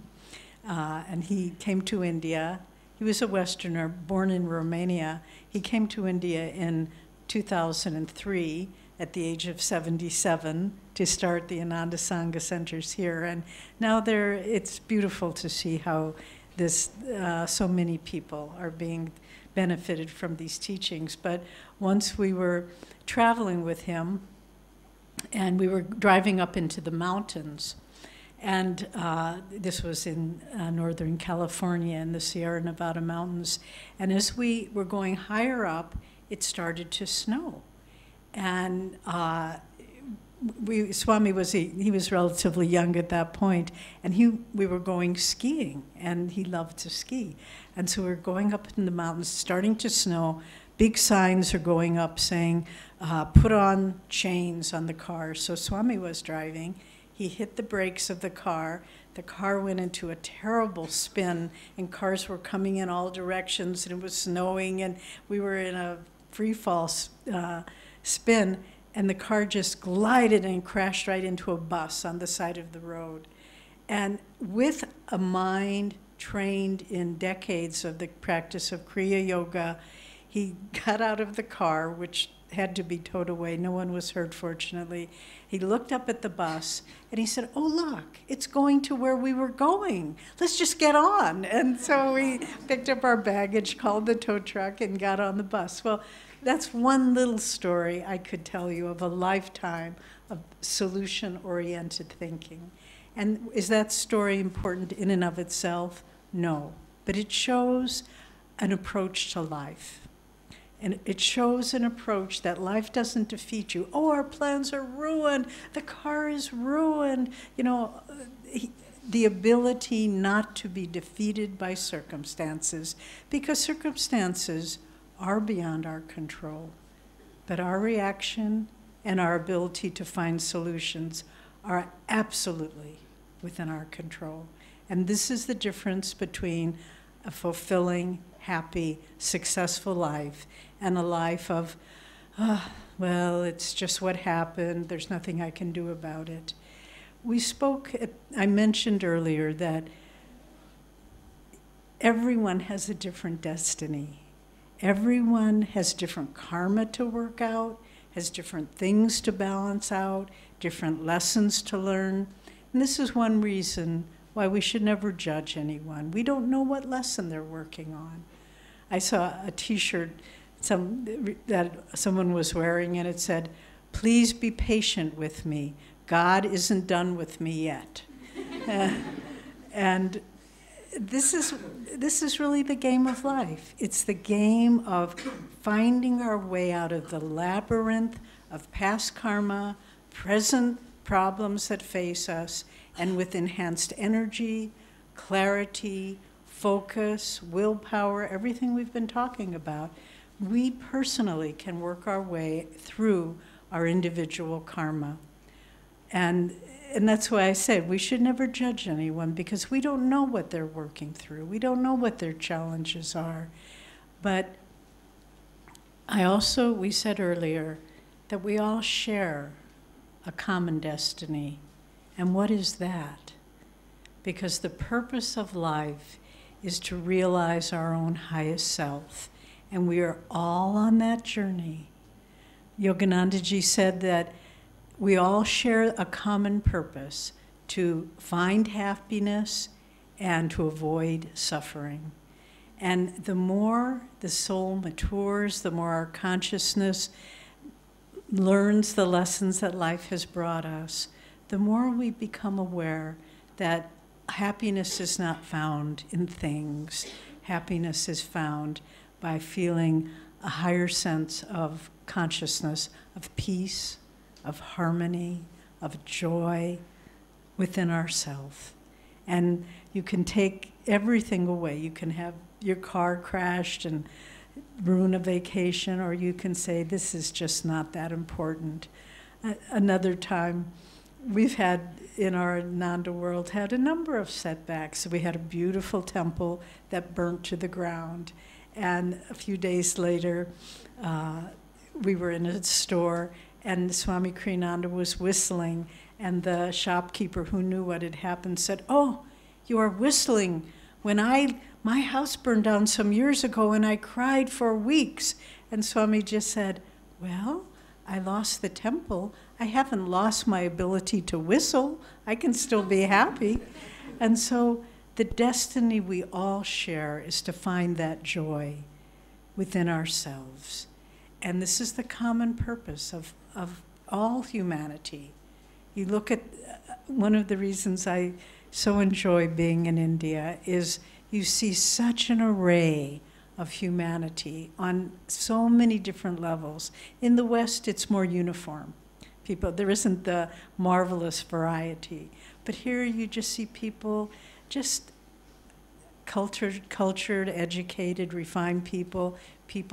And he came to India. He was a Westerner, born in Romania. He came to India in 2003 at the age of 77 to start the Ananda Sangha centers here. And now it's beautiful to see how so many people are being benefited from these teachings. But once we were traveling with him, and we were driving up into the mountains, and this was in Northern California in the Sierra Nevada mountains. And as we were going higher up, it started to snow. And Swami he was relatively young at that point, and we were going skiing, and he loved to ski. And so we were going up in the mountains, starting to snow. Big signs are going up saying, put on chains on the car. So Swami was driving. He hit the brakes of the car. The car went into a terrible spin, and cars were coming in all directions, and it was snowing, and we were in a free fall spin, and the car just glided and crashed right into a bus on the side of the road. And with a mind trained in decades of the practice of Kriya Yoga, he got out of the car, which had to be towed away. No one was hurt, fortunately. He looked up at the bus, and he said, oh, look, it's going to where we were going. Let's just get on. And so we picked up our baggage, called the tow truck, and got on the bus. Well, that's one little story I could tell you of a lifetime of solution-oriented thinking. And is that story important in and of itself? No. But it shows an approach to life. And it shows an approach that life doesn't defeat you. Oh, our plans are ruined. The car is ruined. You know, the ability not to be defeated by circumstances, because circumstances are beyond our control. But our reaction and our ability to find solutions are absolutely within our control. And this is the difference between a fulfilling, happy, successful life and a life of, well, it's just what happened. There's nothing I can do about it. I mentioned earlier that everyone has a different destiny. Everyone has different karma to work out, has different things to balance out, different lessons to learn. And this is one reason why we should never judge anyone. We don't know what lesson they're working on. I saw a T-shirt that someone was wearing, and it said, please be patient with me. God isn't done with me yet. And this is really the game of life. It's the game of finding our way out of the labyrinth of past karma, present problems that face us, and with enhanced energy, clarity, focus, willpower, everything we've been talking about, we personally can work our way through our individual karma. And that's why I said we should never judge anyone, because we don't know what they're working through. We don't know what their challenges are. But we said earlier that we all share a common destiny. And what is that? Because the purpose of life is to realize our own highest self. And we are all on that journey. Yogananda ji said that we all share a common purpose, to find happiness and to avoid suffering. And the more the soul matures, the more our consciousness learns the lessons that life has brought us, the more we become aware that happiness is not found in things. Happiness is found by feeling a higher sense of consciousness, of peace, of harmony, of joy within ourselves. And you can take everything away. You can have your car crashed and ruin a vacation, or you can say, this is just not that important. Another time, we've had, in our Ananda world, had a number of setbacks. We had a beautiful temple that burnt to the ground. And a few days later, we were in a store, and Swami Kriyananda was whistling, and the shopkeeper who knew what had happened said, "Oh, you are whistling. When my house burned down some years ago, and I cried for weeks." And Swami just said, "Well, I lost the temple. I haven't lost my ability to whistle. I can still be happy." And so the destiny we all share is to find that joy within ourselves. And this is the common purpose of all humanity. You look at one of the reasons I so enjoy being in India is you see such an array of humanity on so many different levels. In the West, it's more uniform. There isn't the marvelous variety. But here you just see people, just cultured, educated, refined people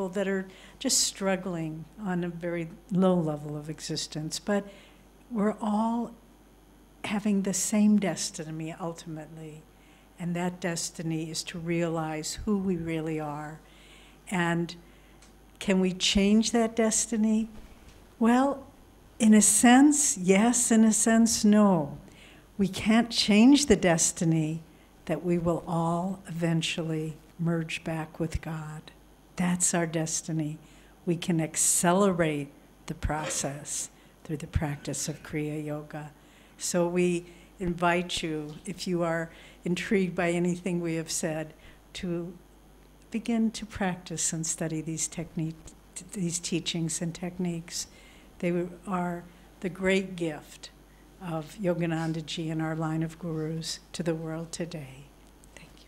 that are just struggling on a very low level of existence. But we're all having the same destiny ultimately. And that destiny is to realize who we really are. And can we change that destiny? Well, in a sense, yes. In a sense, no. We can't change the destiny that we will all eventually merge back with God. That's our destiny. We can accelerate the process through the practice of Kriya Yoga. So we invite you, if you are intrigued by anything we have said, to begin to practice and study these teachings and techniques. They are the great gift of Yogananda ji and our line of gurus to the world today. Thank you.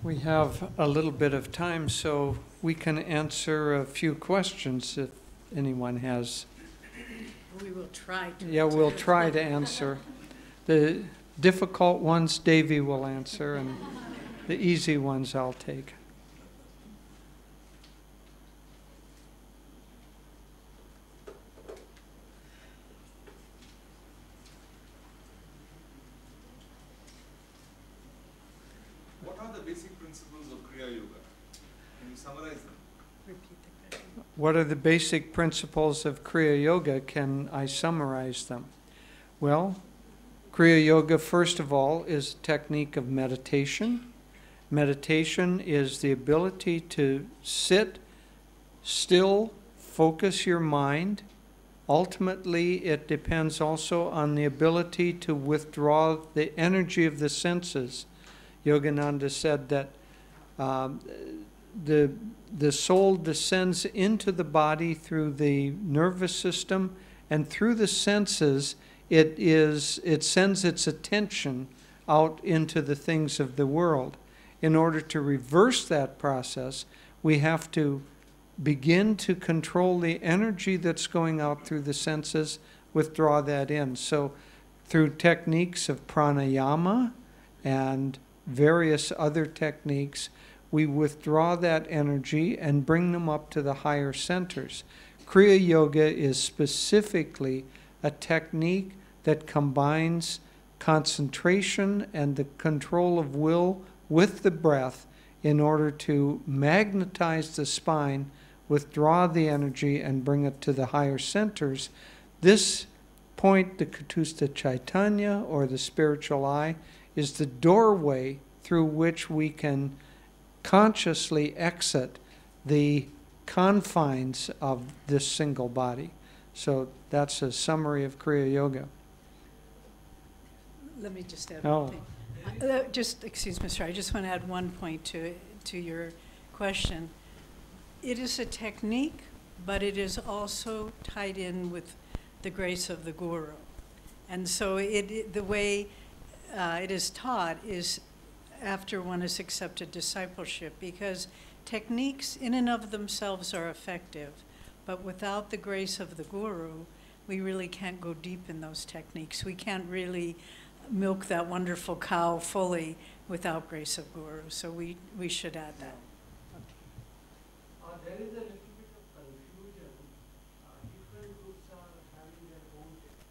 We have a little bit of time, so we can answer a few questions if anyone has. We will try to. Yeah, we'll try to answer. The difficult ones Devi will answer, and the easy ones I'll take. What are the basic principles of Kriya Yoga? Can you summarize them? Repeat the question. What are the basic principles of Kriya Yoga? Can I summarize them? Well, Kriya Yoga, first of all, is a technique of meditation. Meditation is the ability to sit still, focus your mind. Ultimately, it depends also on the ability to withdraw the energy of the senses. Yogananda said that the soul descends into the body through the nervous system, and through the senses it sends its attention out into the things of the world. In order to reverse that process, we have to begin to control the energy that's going out through the senses, withdraw that in. So through techniques of pranayama and various other techniques, we withdraw that energy and bring them up to the higher centers. Kriya Yoga is specifically a technique that combines concentration and the control of will with the breath in order to magnetize the spine, withdraw the energy, and bring it to the higher centers. This point, the Katusta Chaitanya, or the spiritual eye, is the doorway through which we can consciously exit the confines of this single body. So that's a summary of Kriya Yoga. Let me just add Oh. one thing. Just, excuse me, sir, I just want to add one point to your question. It is a technique, but it is also tied in with the grace of the Guru. And so the way it is taught is after one has accepted discipleship, because techniques in and of themselves are effective, but without the grace of the Guru, we really can't go deep in those techniques. We can't really milk that wonderful cow fully without grace of Guru. So we should add that. There is a little bit of confusion. Different groups are having their own technique.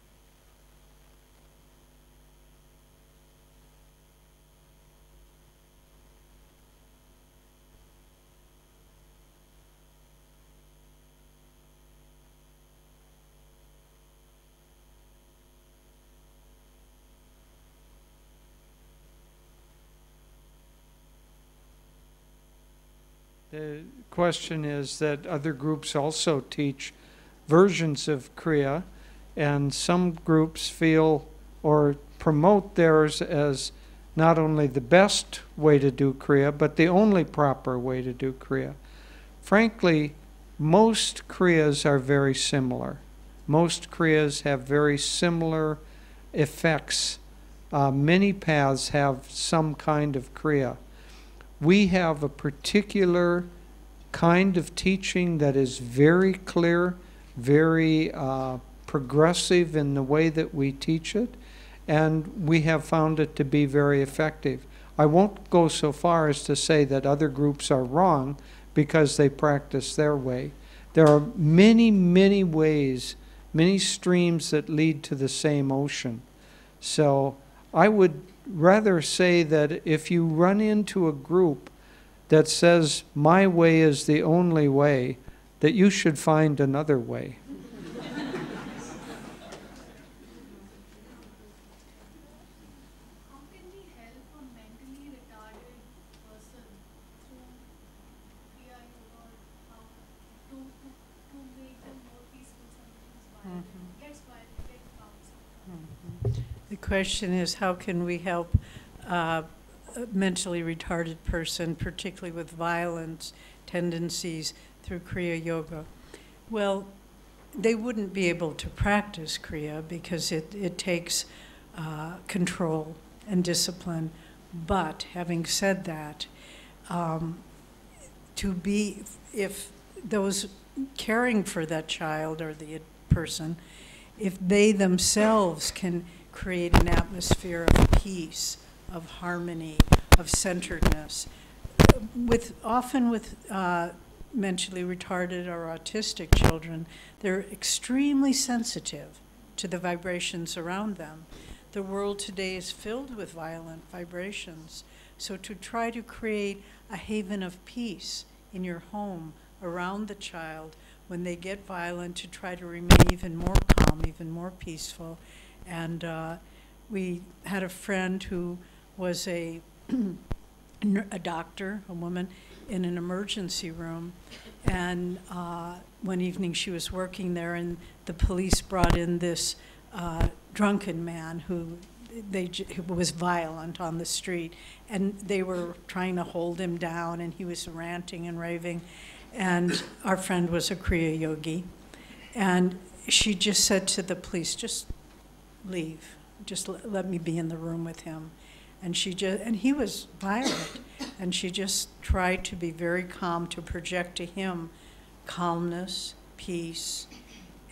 The question is that other groups also teach versions of Kriya, and some groups feel or promote theirs as not only the best way to do Kriya, but the only proper way to do Kriya. Frankly, most Kriyas are very similar. Most Kriyas have very similar effects. Many paths have some kind of Kriya. We have a particular kind of teaching that is very clear, very progressive in the way that we teach it, and we have found it to be very effective. I won't go so far as to say that other groups are wrong because they practice their way. There are many, many ways, many streams that lead to the same ocean. So I would rather say that if you run into a group that says, my way is the only way, that you should find another way. How can we help a mentally retarded person through Kriya Yoga, how to make them more peaceful, sometimes violent, gets violent, get counseling? The question is, how can we help a mentally retarded person, particularly with violence tendencies, through Kriya Yoga? Well, they wouldn't be able to practice Kriya because it takes control and discipline. But having said that, if those caring for that child or the person, if they themselves can create an atmosphere of peace, of harmony, of centeredness. Often with mentally retarded or autistic children, they're extremely sensitive to the vibrations around them. The world today is filled with violent vibrations. So to try to create a haven of peace in your home around the child when they get violent, to try to remain even more calm, even more peaceful. And we had a friend who was a doctor, a woman, in an emergency room. And one evening she was working there, and the police brought in this drunken man who was violent on the street. And they were trying to hold him down, and he was ranting and raving. And our friend was a Kriya yogi. And she just said to the police, just leave. Just let me be in the room with him. And he was violent. And she just tried to be very calm, to project to him calmness, peace.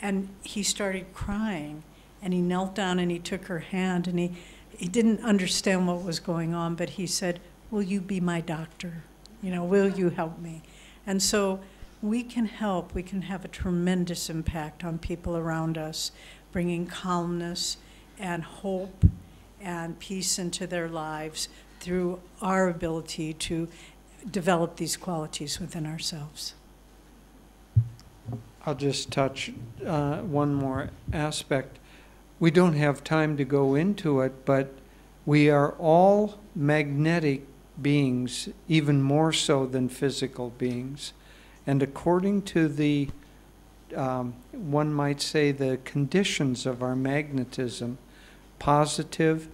And he started crying. And he knelt down and he took her hand, and he didn't understand what was going on, but he said, will you be my doctor? Will you help me? And so we can help. We can have a tremendous impact on people around us, bringing calmness and hope and peace into their lives through our ability to develop these qualities within ourselves. I'll just touch one more aspect. We don't have time to go into it, but we are all magnetic beings, even more so than physical beings. And according to the, one might say, the conditions of our magnetism, positive,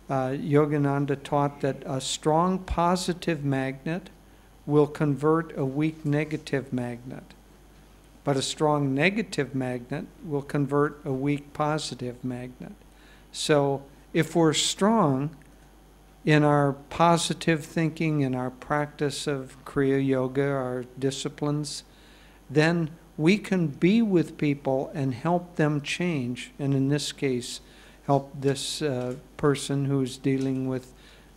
Yogananda taught that a strong positive magnet will convert a weak negative magnet. But a strong negative magnet will convert a weak positive magnet. So if we're strong in our positive thinking, in our practice of Kriya Yoga, our disciplines, then we can be with people and help them change. And in this case, help this person who's dealing with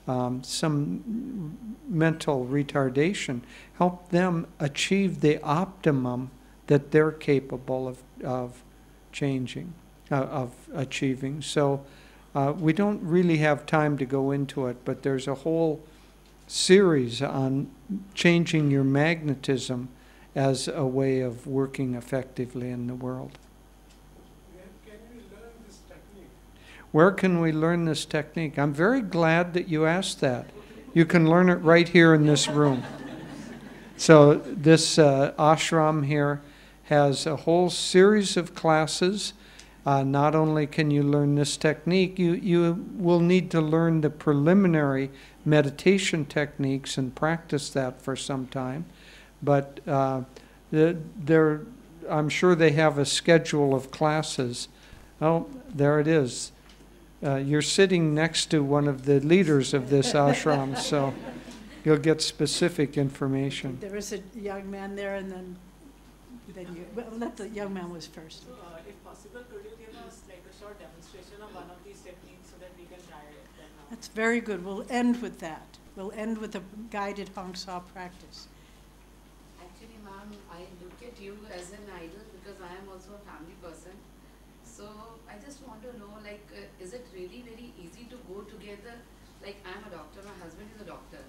some mental retardation, help them achieve the optimum that they're capable of changing, of achieving. So we don't really have time to go into it, but there's a whole series on changing your magnetism as a way of working effectively in the world. Where can we learn this technique? Where can we learn this technique? I'm very glad that you asked that. You can learn it right here in this room. So this ashram here has a whole series of classes. Not only can you learn this technique, you will need to learn the preliminary meditation techniques and practice that for some time. But I'm sure they have a schedule of classes. Oh, there it is. You're sitting next to one of the leaders of this ashram, so you'll get specific information. There was a young man there, and then you. Well, let the young man was first. If possible, could you give us like a short demonstration of one of these techniques so that we can try it? That's very good. We'll end with that. We'll end with a guided Hong Sa practice. Actually, ma'am, I look at you as an idol because I am also a family person. So I just want to know, like, is it really very easy to go together? Like, I'm a doctor, my husband is a doctor.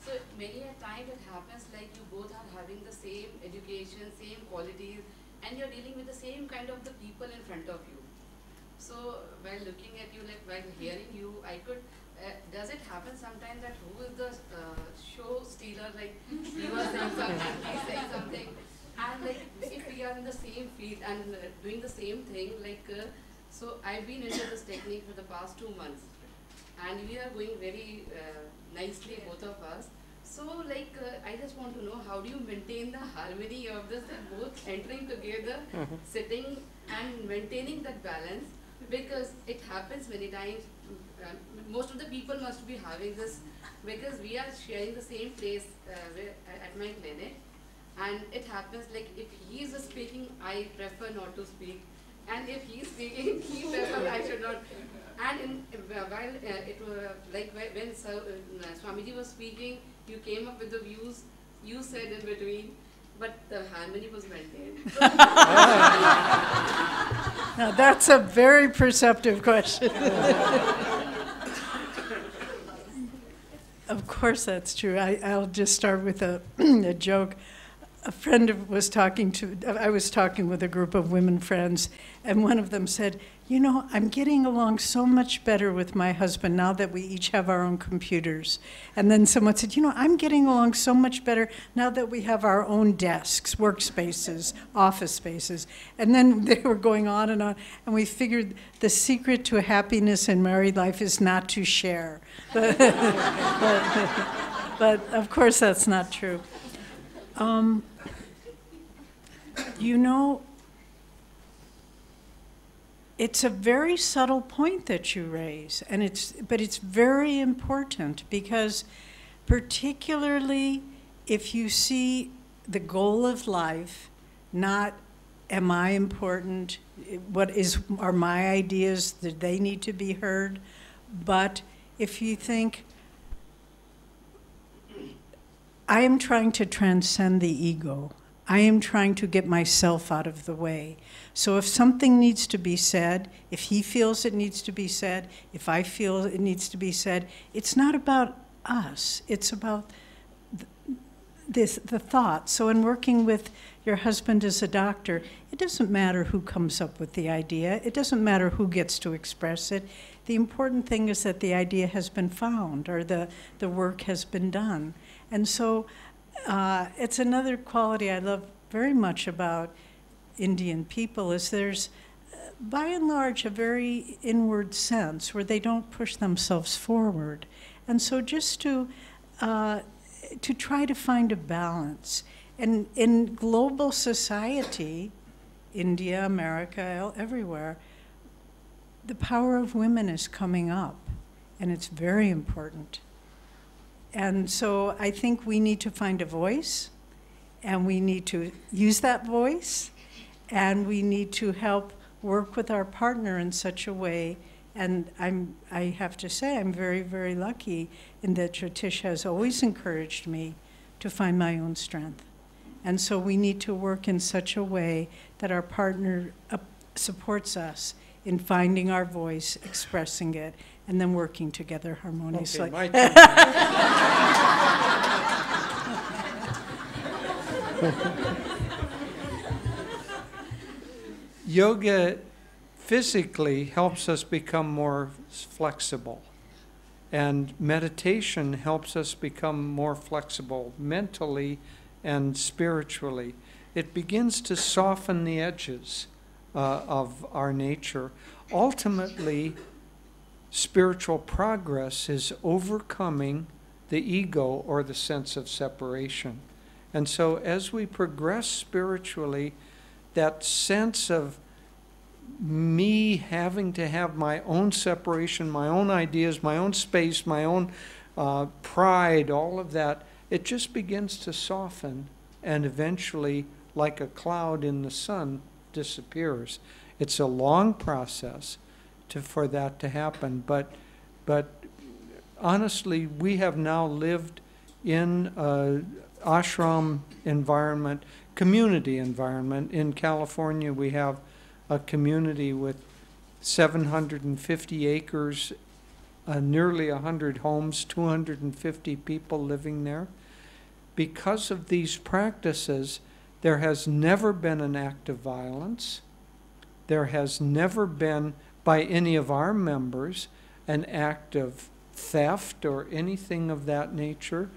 So many a time it happens like you both are having the same education, same qualities, and you're dealing with the same kind of the people in front of you. So while looking at you, like while hearing you, I could, does it happen sometimes that who is the show stealer, like you are saying something, he's saying something, and like if we are in the same field and doing the same thing, like, so I've been into this technique for the past 2 months, and we are going very nicely, both of us. So like, I just want to know, how do you maintain the harmony of this, both entering together, sitting and maintaining that balance? Because it happens many times, most of the people must be having this, because we are sharing the same place at my clinic, and it happens like if he is speaking, I prefer not to speak, and if he is speaking, he prefers I should not. And while it was like when Swamiji was speaking, you came up with the views you said in between, but the harmony was maintained. Now that's a very perceptive question. Of course that's true. I'll just start with a joke. A friend was talking to, I was talking with a group of women friends, and one of them said, you know, I'm getting along so much better with my husband now that we each have our own computers. And then someone said, you know, I'm getting along so much better now that we have our own desks, workspaces, office spaces. And then they were going on, and we figured the secret to happiness in married life is not to share. But of course that's not true. You know, it's a very subtle point that you raise, but it's very important, because particularly if you see the goal of life, not am I important, are my ideas that they need to be heard, but if you think, I am trying to transcend the ego. I am trying to get myself out of the way. So if something needs to be said, if he feels it needs to be said, if I feel it needs to be said, it's not about us. It's about the thought. So in working with your husband as a doctor, it doesn't matter who comes up with the idea. It doesn't matter who gets to express it. The important thing is that the idea has been found, or the work has been done. And so it's another quality I love very much about Indian people, is there's, by and large, a very inward sense where they don't push themselves forward. And so just to try to find a balance. And in global society, India, America, everywhere, the power of women is coming up, and it's very important. And so I think we need to find a voice, and we need to use that voice, and we need to help work with our partner in such a way. And I have to say, I'm very, very lucky in that Jyotish has always encouraged me to find my own strength. And so we need to work in such a way that our partner supports us in finding our voice, expressing it, and then working together harmoniously. Okay, my turn. Yoga physically helps us become more flexible, and meditation helps us become more flexible mentally and spiritually. It begins to soften the edges of our nature. Ultimately, spiritual progress is overcoming the ego or the sense of separation. And so as we progress spiritually, that sense of me having to have my own separation, my own ideas, my own space, my own pride, all of that, it just begins to soften, and eventually, like a cloud in the sun, disappears. It's a long process for that to happen, but honestly, we have now lived in an ashram environment, community environment. In California, we have a community with 750 acres, nearly 100 homes, 250 people living there. Because of these practices, there has never been an act of violence. There has never been, by any of our members, an act of theft or anything of that nature.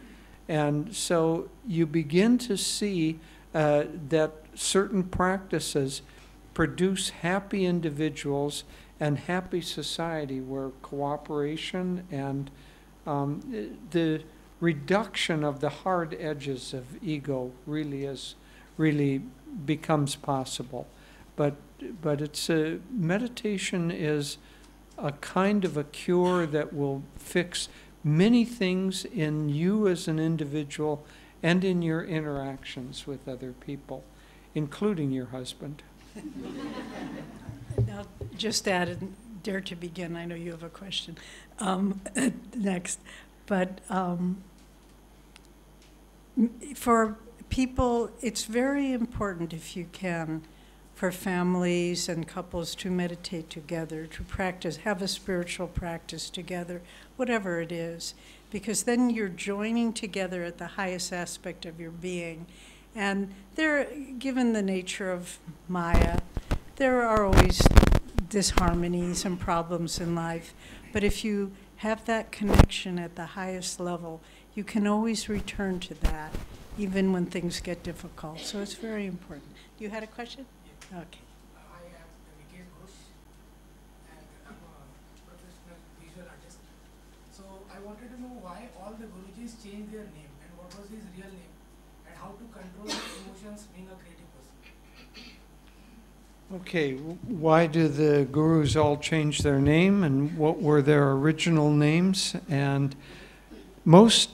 And so you begin to see that certain practices produce happy individuals and happy society, where cooperation and the reduction of the hard edges of ego really becomes possible. But it's meditation is a kind of a cure that will fix many things in you as an individual and in your interactions with other people, including your husband. Now, just add, and dare to begin, I know you have a question next, but for people, it's very important, if you can, for families and couples to meditate together, to practice, have a spiritual practice together, whatever it is, because then you're joining together at the highest aspect of your being. And given the nature of Maya, there are always disharmonies and problems in life. But if you have that connection at the highest level, you can always return to that, even when things get difficult. So it's very important. You had a question? Yeah. Okay. I am Vikesh Ghosh, and I'm a professional visual artist. So I wanted to know why all the Gurujis changed their name, and what was his real name, and how to control the emotions being a creative person. Okay, why do the gurus all change their name, and what were their original names? And most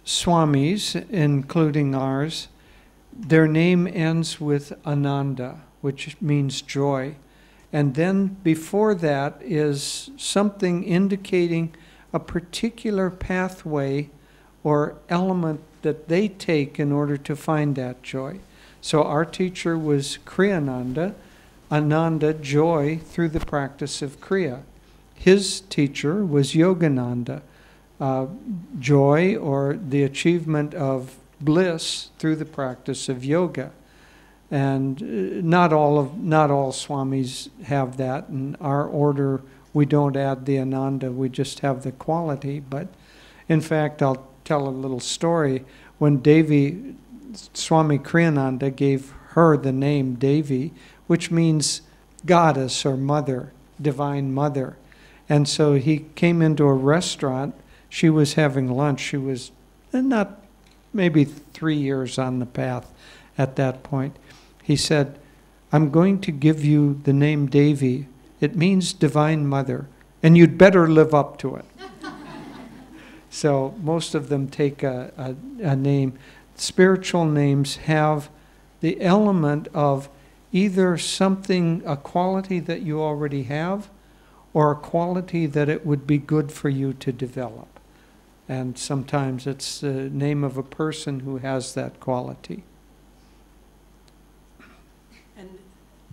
swamis, including ours, their name ends with Ananda, which means joy. And then before that is something indicating a particular pathway or element that they take in order to find that joy. So our teacher was Kriyananda, Ananda, joy through the practice of Kriya. His teacher was Yogananda, joy or the achievement of bliss through the practice of yoga. And not all swamis have that, and our order we don't add the Ananda, we just have the quality. But in fact, I'll tell a little story. When Devi, Swami Kriyananda gave her the name Devi, which means goddess or mother, divine mother. And so he came into a restaurant. She was having lunch. She was not maybe 3 years on the path at that point. He said, I'm going to give you the name Devi. It means divine mother, and you'd better live up to it. So most of them take a name. Spiritual names have the element of either something, a quality that you already have, or a quality that it would be good for you to develop. And sometimes it's the name of a person who has that quality. And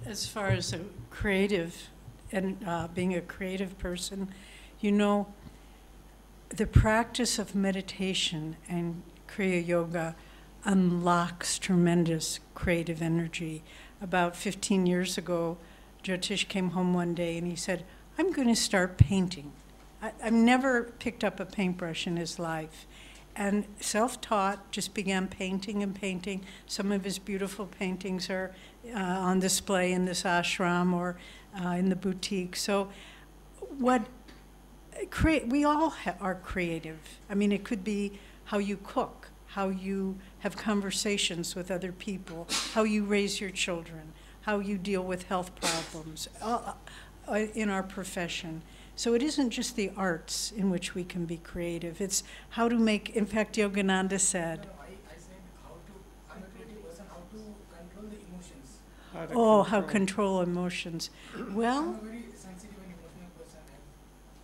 as far as a creative and being a creative person, you know, the practice of meditation and Kriya Yoga unlocks tremendous creative energy. About 15 years ago, Jyotish came home one day and he said, I'm going to start painting. I've never picked up a paintbrush in his life. And self-taught, just began painting and painting. Some of his beautiful paintings are on display in this ashram or in the boutique. So we all are creative. I mean, it could be how you cook, how you have conversations with other people, how you raise your children, how you deal with health problems in our profession. So it isn't just the arts in which we can be creative. It's how to make, in fact, Yogananda said. No, I said I'm a creative person, how to control the emotions. How control emotions. Well, I'm a very sensitive and emotional person.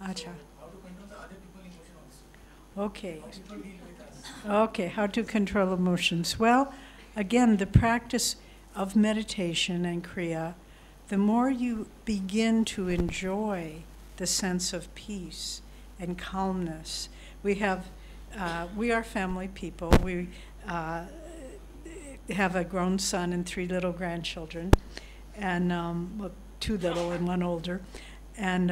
Acha. So how to control the other people's emotion also. Okay. How people deal with us. Okay, how to control emotions. Well, again, the practice of meditation and Kriya, the more you begin to enjoy the sense of peace and calmness. We are family people. We have a grown son and 3 little grandchildren, and 2 little and 1 older. And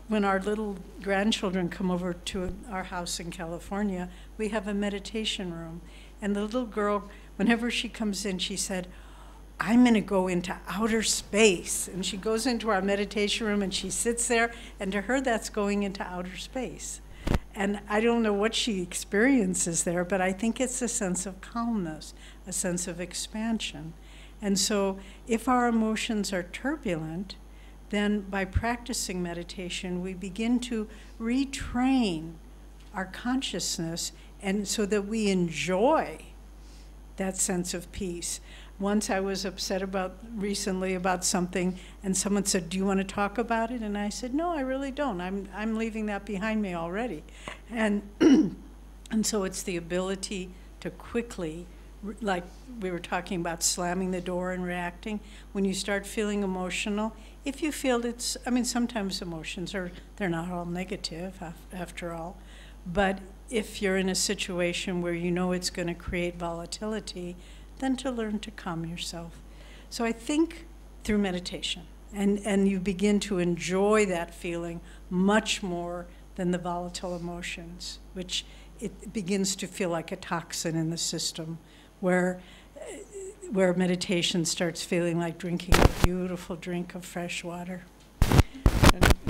when our little grandchildren come over to our house in California, we have a meditation room. And the little girl, whenever she comes in, she said, I'm going to go into outer space. And she goes into our meditation room and she sits there, and to her that's going into outer space. And I don't know what she experiences there, but I think it's a sense of calmness, a sense of expansion. And so if our emotions are turbulent, then by practicing meditation, we begin to retrain our consciousness, and so that we enjoy that sense of peace. Once I was upset recently about something, and someone said, do you want to talk about it? And I said, no, I really don't. I'm leaving that behind me already. And, and so it's the ability to quickly, like we were talking about slamming the door and reacting, when you start feeling emotional, if you feel sometimes emotions they're not all negative after all, but if you're in a situation where you know it's going to create volatility, then to learn to calm yourself. So I think through meditation, and you begin to enjoy that feeling much more than the volatile emotions, which it begins to feel like a toxin in the system, where meditation starts feeling like drinking a beautiful drink of fresh water.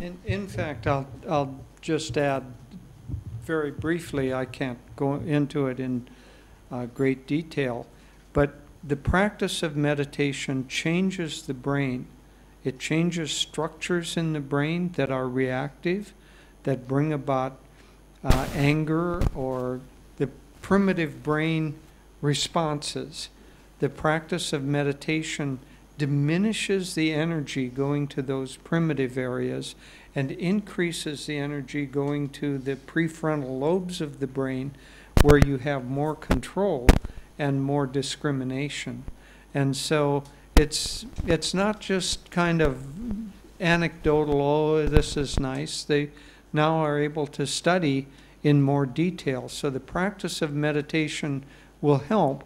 And in fact, I'll just add very briefly, I can't go into it in great detail, but the practice of meditation changes the brain. It changes structures in the brain that are reactive, that bring about anger or the primitive brain responses. The practice of meditation diminishes the energy going to those primitive areas and increases the energy going to the prefrontal lobes of the brain, where you have more control and more discrimination. And so it's not just kind of anecdotal, oh, this is nice. They now are able to study in more detail. So the practice of meditation will help,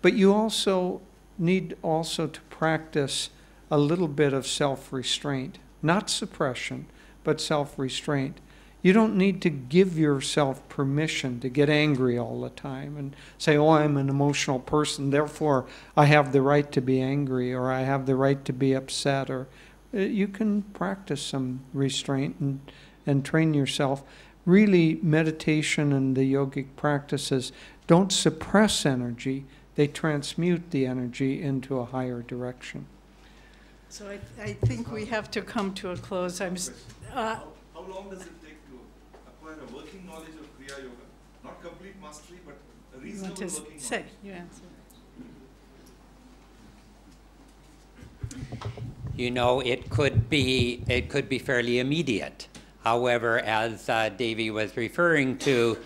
but you also need to practice a little bit of self-restraint, not suppression, but self-restraint. You don't need to give yourself permission to get angry all the time and say, oh, I'm an emotional person, therefore I have the right to be angry, or I have the right to be upset. Or you can practice some restraint and train yourself. Really, meditation and the yogic practices don't suppress energy, they transmute the energy into a higher direction. So I think we have to come to a close. How long does it take to acquire a working knowledge of Kriya Yoga? Not complete mastery, but a you want reasonable to working say, knowledge. you answer. You know, it could be fairly immediate. However, as Devi was referring to,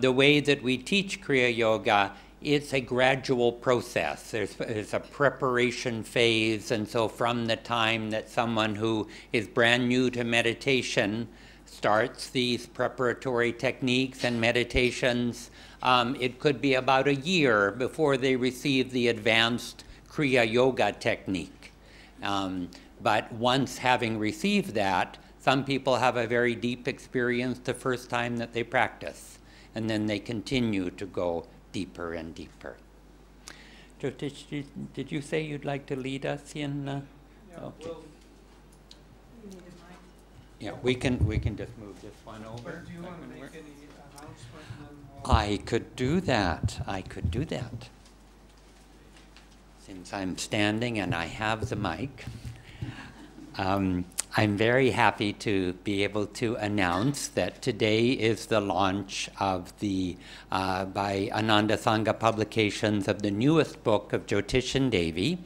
the way that we teach Kriya Yoga, it's a gradual process. There's a preparation phase, and so from the time that someone who is brand new to meditation starts these preparatory techniques and meditations, it could be about a year before they receive the advanced Kriya Yoga technique. But once having received that, some people have a very deep experience the first time that they practice, and then they continue to go deeper and deeper. Jyotish, did you say you'd like to lead us in? Okay. Well, Yeah, we can just move this one over. do you want to make any announcement? I could do that. I could do that. Since I'm standing and I have the mic, I'm very happy to be able to announce that today is the launch of the, by Ananda Sangha Publications, of the newest book of Jyotish and Devi.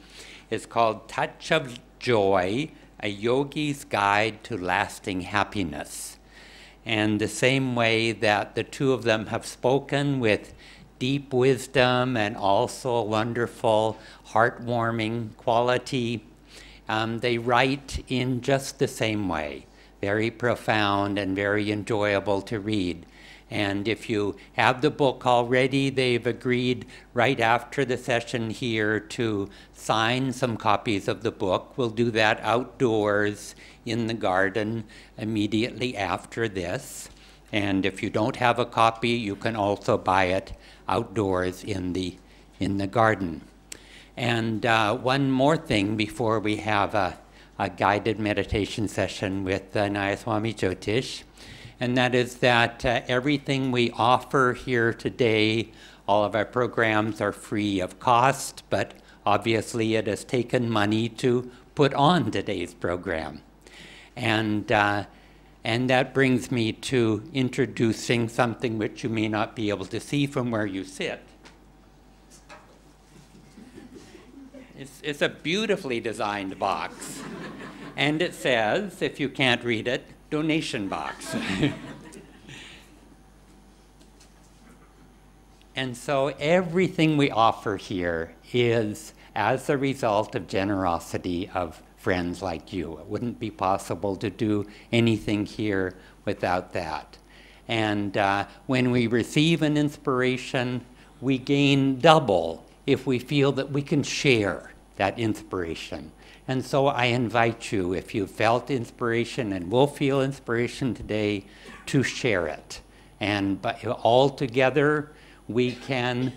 It's called Touch of Joy, A Yogi's Guide to Lasting Happiness. And the same way that the two of them have spoken with deep wisdom and also wonderful, heartwarming quality, they write in just the same way, very profound and very enjoyable to read. And if you have the book already, they've agreed right after the session here to sign some copies of the book. We'll do that outdoors in the garden immediately after this. And if you don't have a copy, you can also buy it outdoors in the garden. And one more thing before we have a guided meditation session with Nayaswamis Jyotish, and that is that everything we offer here today, all of our programs are free of cost, but obviously it has taken money to put on today's program. And that brings me to introducing something which you may not be able to see from where you sit. It's a beautifully designed box. And it says, if you can't read it, donation box. And so everything we offer here is as a result of generosity of friends like you. It wouldn't be possible to do anything here without that. And when we receive an inspiration, we gain double if we feel that we can share that inspiration. And so I invite you, if you felt inspiration and will feel inspiration today, to share it. And all together, we can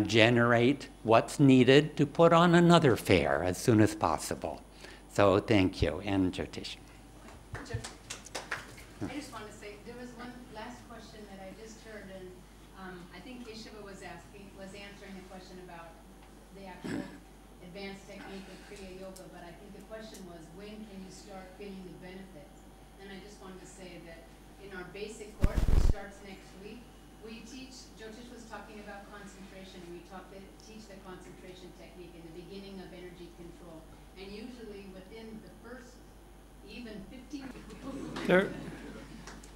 generate what's needed to put on another fair as soon as possible. So thank you. And Jyotish. I just want to say, there was one last question that I just heard, and I think Keshava was answering the question about the actual advanced technique of Kriya Yoga, but I think the question was, when can you start feeling the benefits? And I just wanted to say that in our basic course, which starts next week, we teach, Jyotish was talking about concentration, and we teach the concentration technique in the beginning of energy control. And usually within the first even 15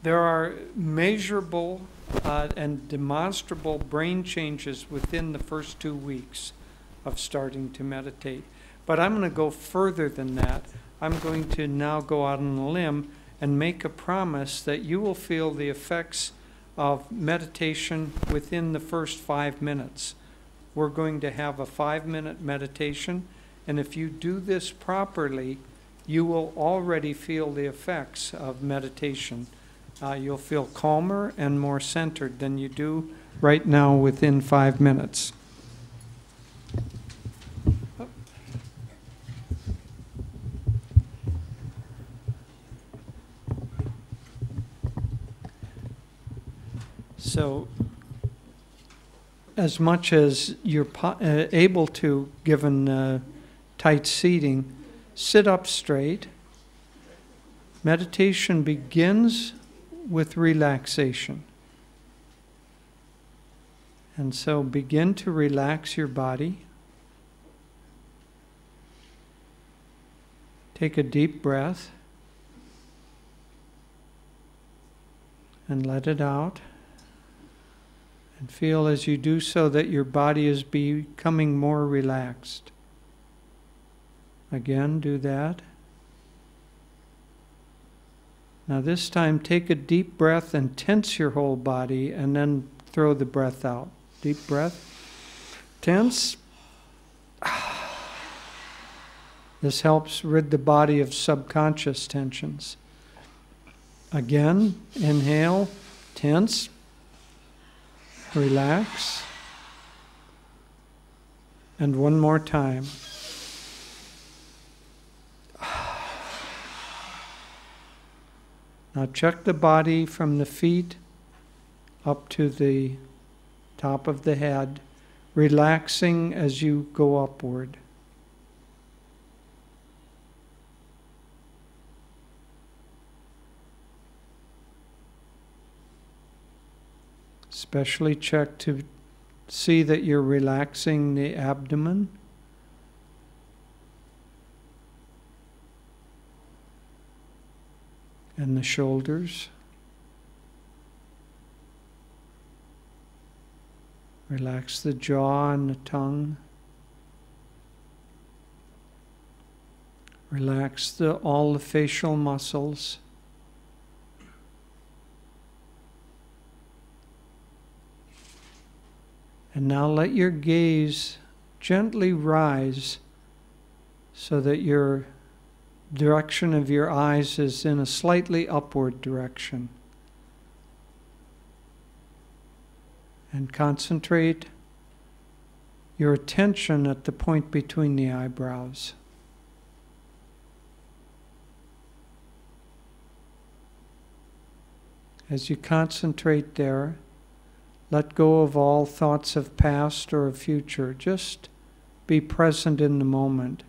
There are measurable and demonstrable brain changes within the first 2 weeks of starting to meditate. But I'm going to go further than that. I'm going to now go out on a limb and make a promise that you will feel the effects of meditation within the first 5 minutes. We're going to have a 5-minute meditation, and if you do this properly, you will already feel the effects of meditation. You'll feel calmer and more centered than you do right now within 5 minutes. So, as much as you're able to, given tight seating, sit up straight. Meditation begins with relaxation. And so begin to relax your body. Take a deep breath and let it out. And feel as you do so that your body is becoming more relaxed. Again, do that. Now this time, take a deep breath and tense your whole body and then throw the breath out. Deep breath. Tense. This helps rid the body of subconscious tensions. Again, inhale, tense. Relax. And one more time. Now check the body from the feet up to the top of the head, relaxing as you go upward. Especially check to see that you're relaxing the abdomen. And the shoulders. Relax the jaw and the tongue. Relax all the facial muscles. And now let your gaze gently rise so that your direction of your eyes is in a slightly upward direction. And concentrate your attention at the point between the eyebrows. As you concentrate there, let go of all thoughts of past or of future. Just be present in the moment.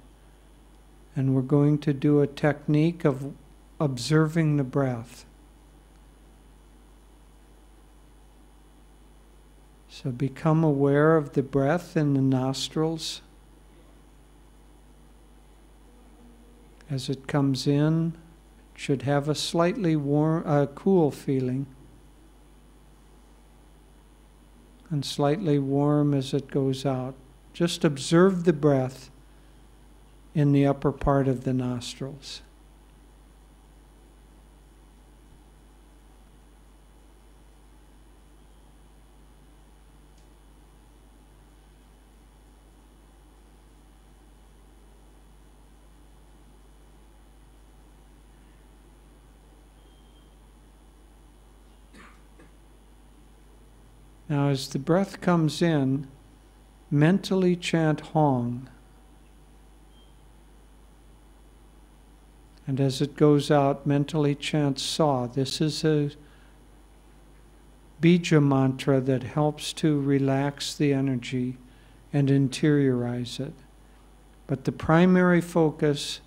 And we're going to do a technique of observing the breath. So become aware of the breath in the nostrils. As it comes in, it should have a slightly warm, cool feeling. And slightly warm as it goes out. Just observe the breath in the upper part of the nostrils. Now, as the breath comes in, mentally chant Hong. And as it goes out, mentally chant Sa. This is a bija mantra that helps to relax the energy and interiorize it. But the primary focus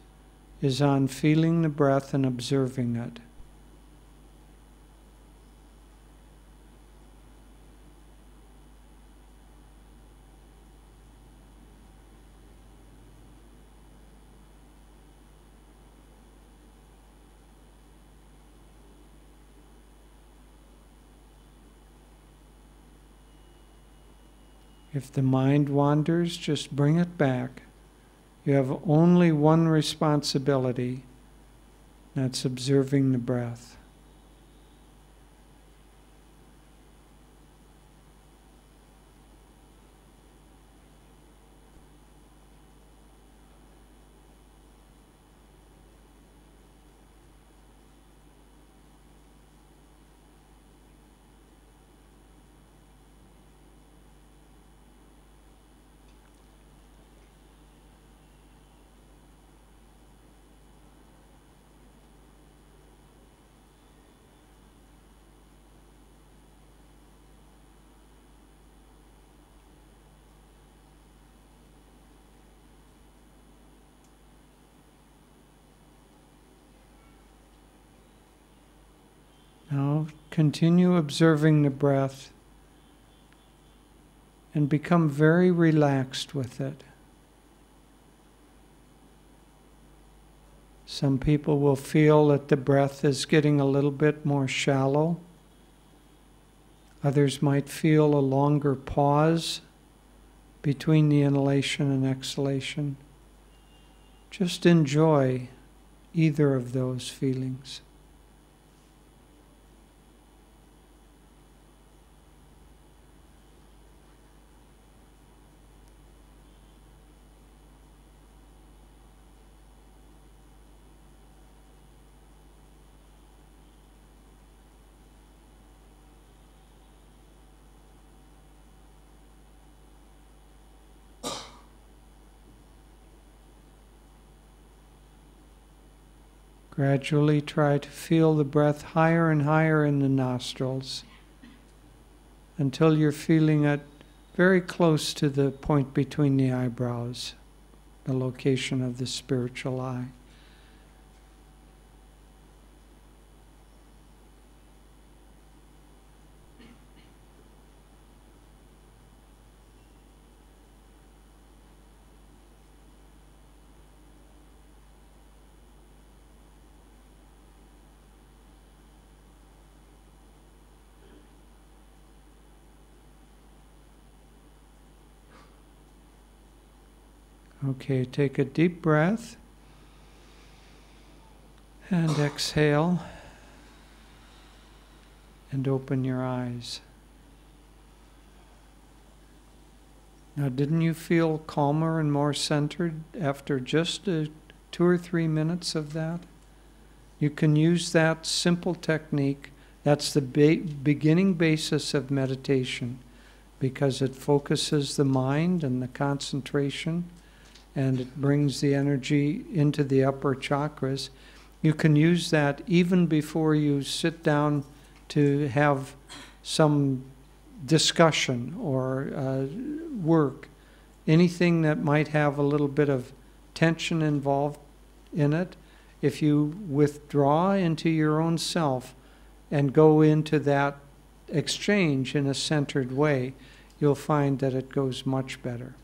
is on feeling the breath and observing it. If the mind wanders, just bring it back. You have only one responsibility, that's observing the breath. continue observing the breath and become very relaxed with it. Some people will feel that the breath is getting a little bit more shallow. Others might feel a longer pause between the inhalation and exhalation. Just enjoy either of those feelings. Gradually try to feel the breath higher and higher in the nostrils until you're feeling it very close to the point between the eyebrows, the location of the spiritual eye. Okay, take a deep breath and exhale and open your eyes. Now, didn't you feel calmer and more centered after just 2 or 3 minutes of that? You can use that simple technique. That's the beginning basis of meditation because it focuses the mind and the concentration, and it brings the energy into the upper chakras. You can use that even before you sit down to have some discussion or work. Anything that might have a little bit of tension involved in it, if you withdraw into your own self and go into that exchange in a centered way, you'll find that it goes much better.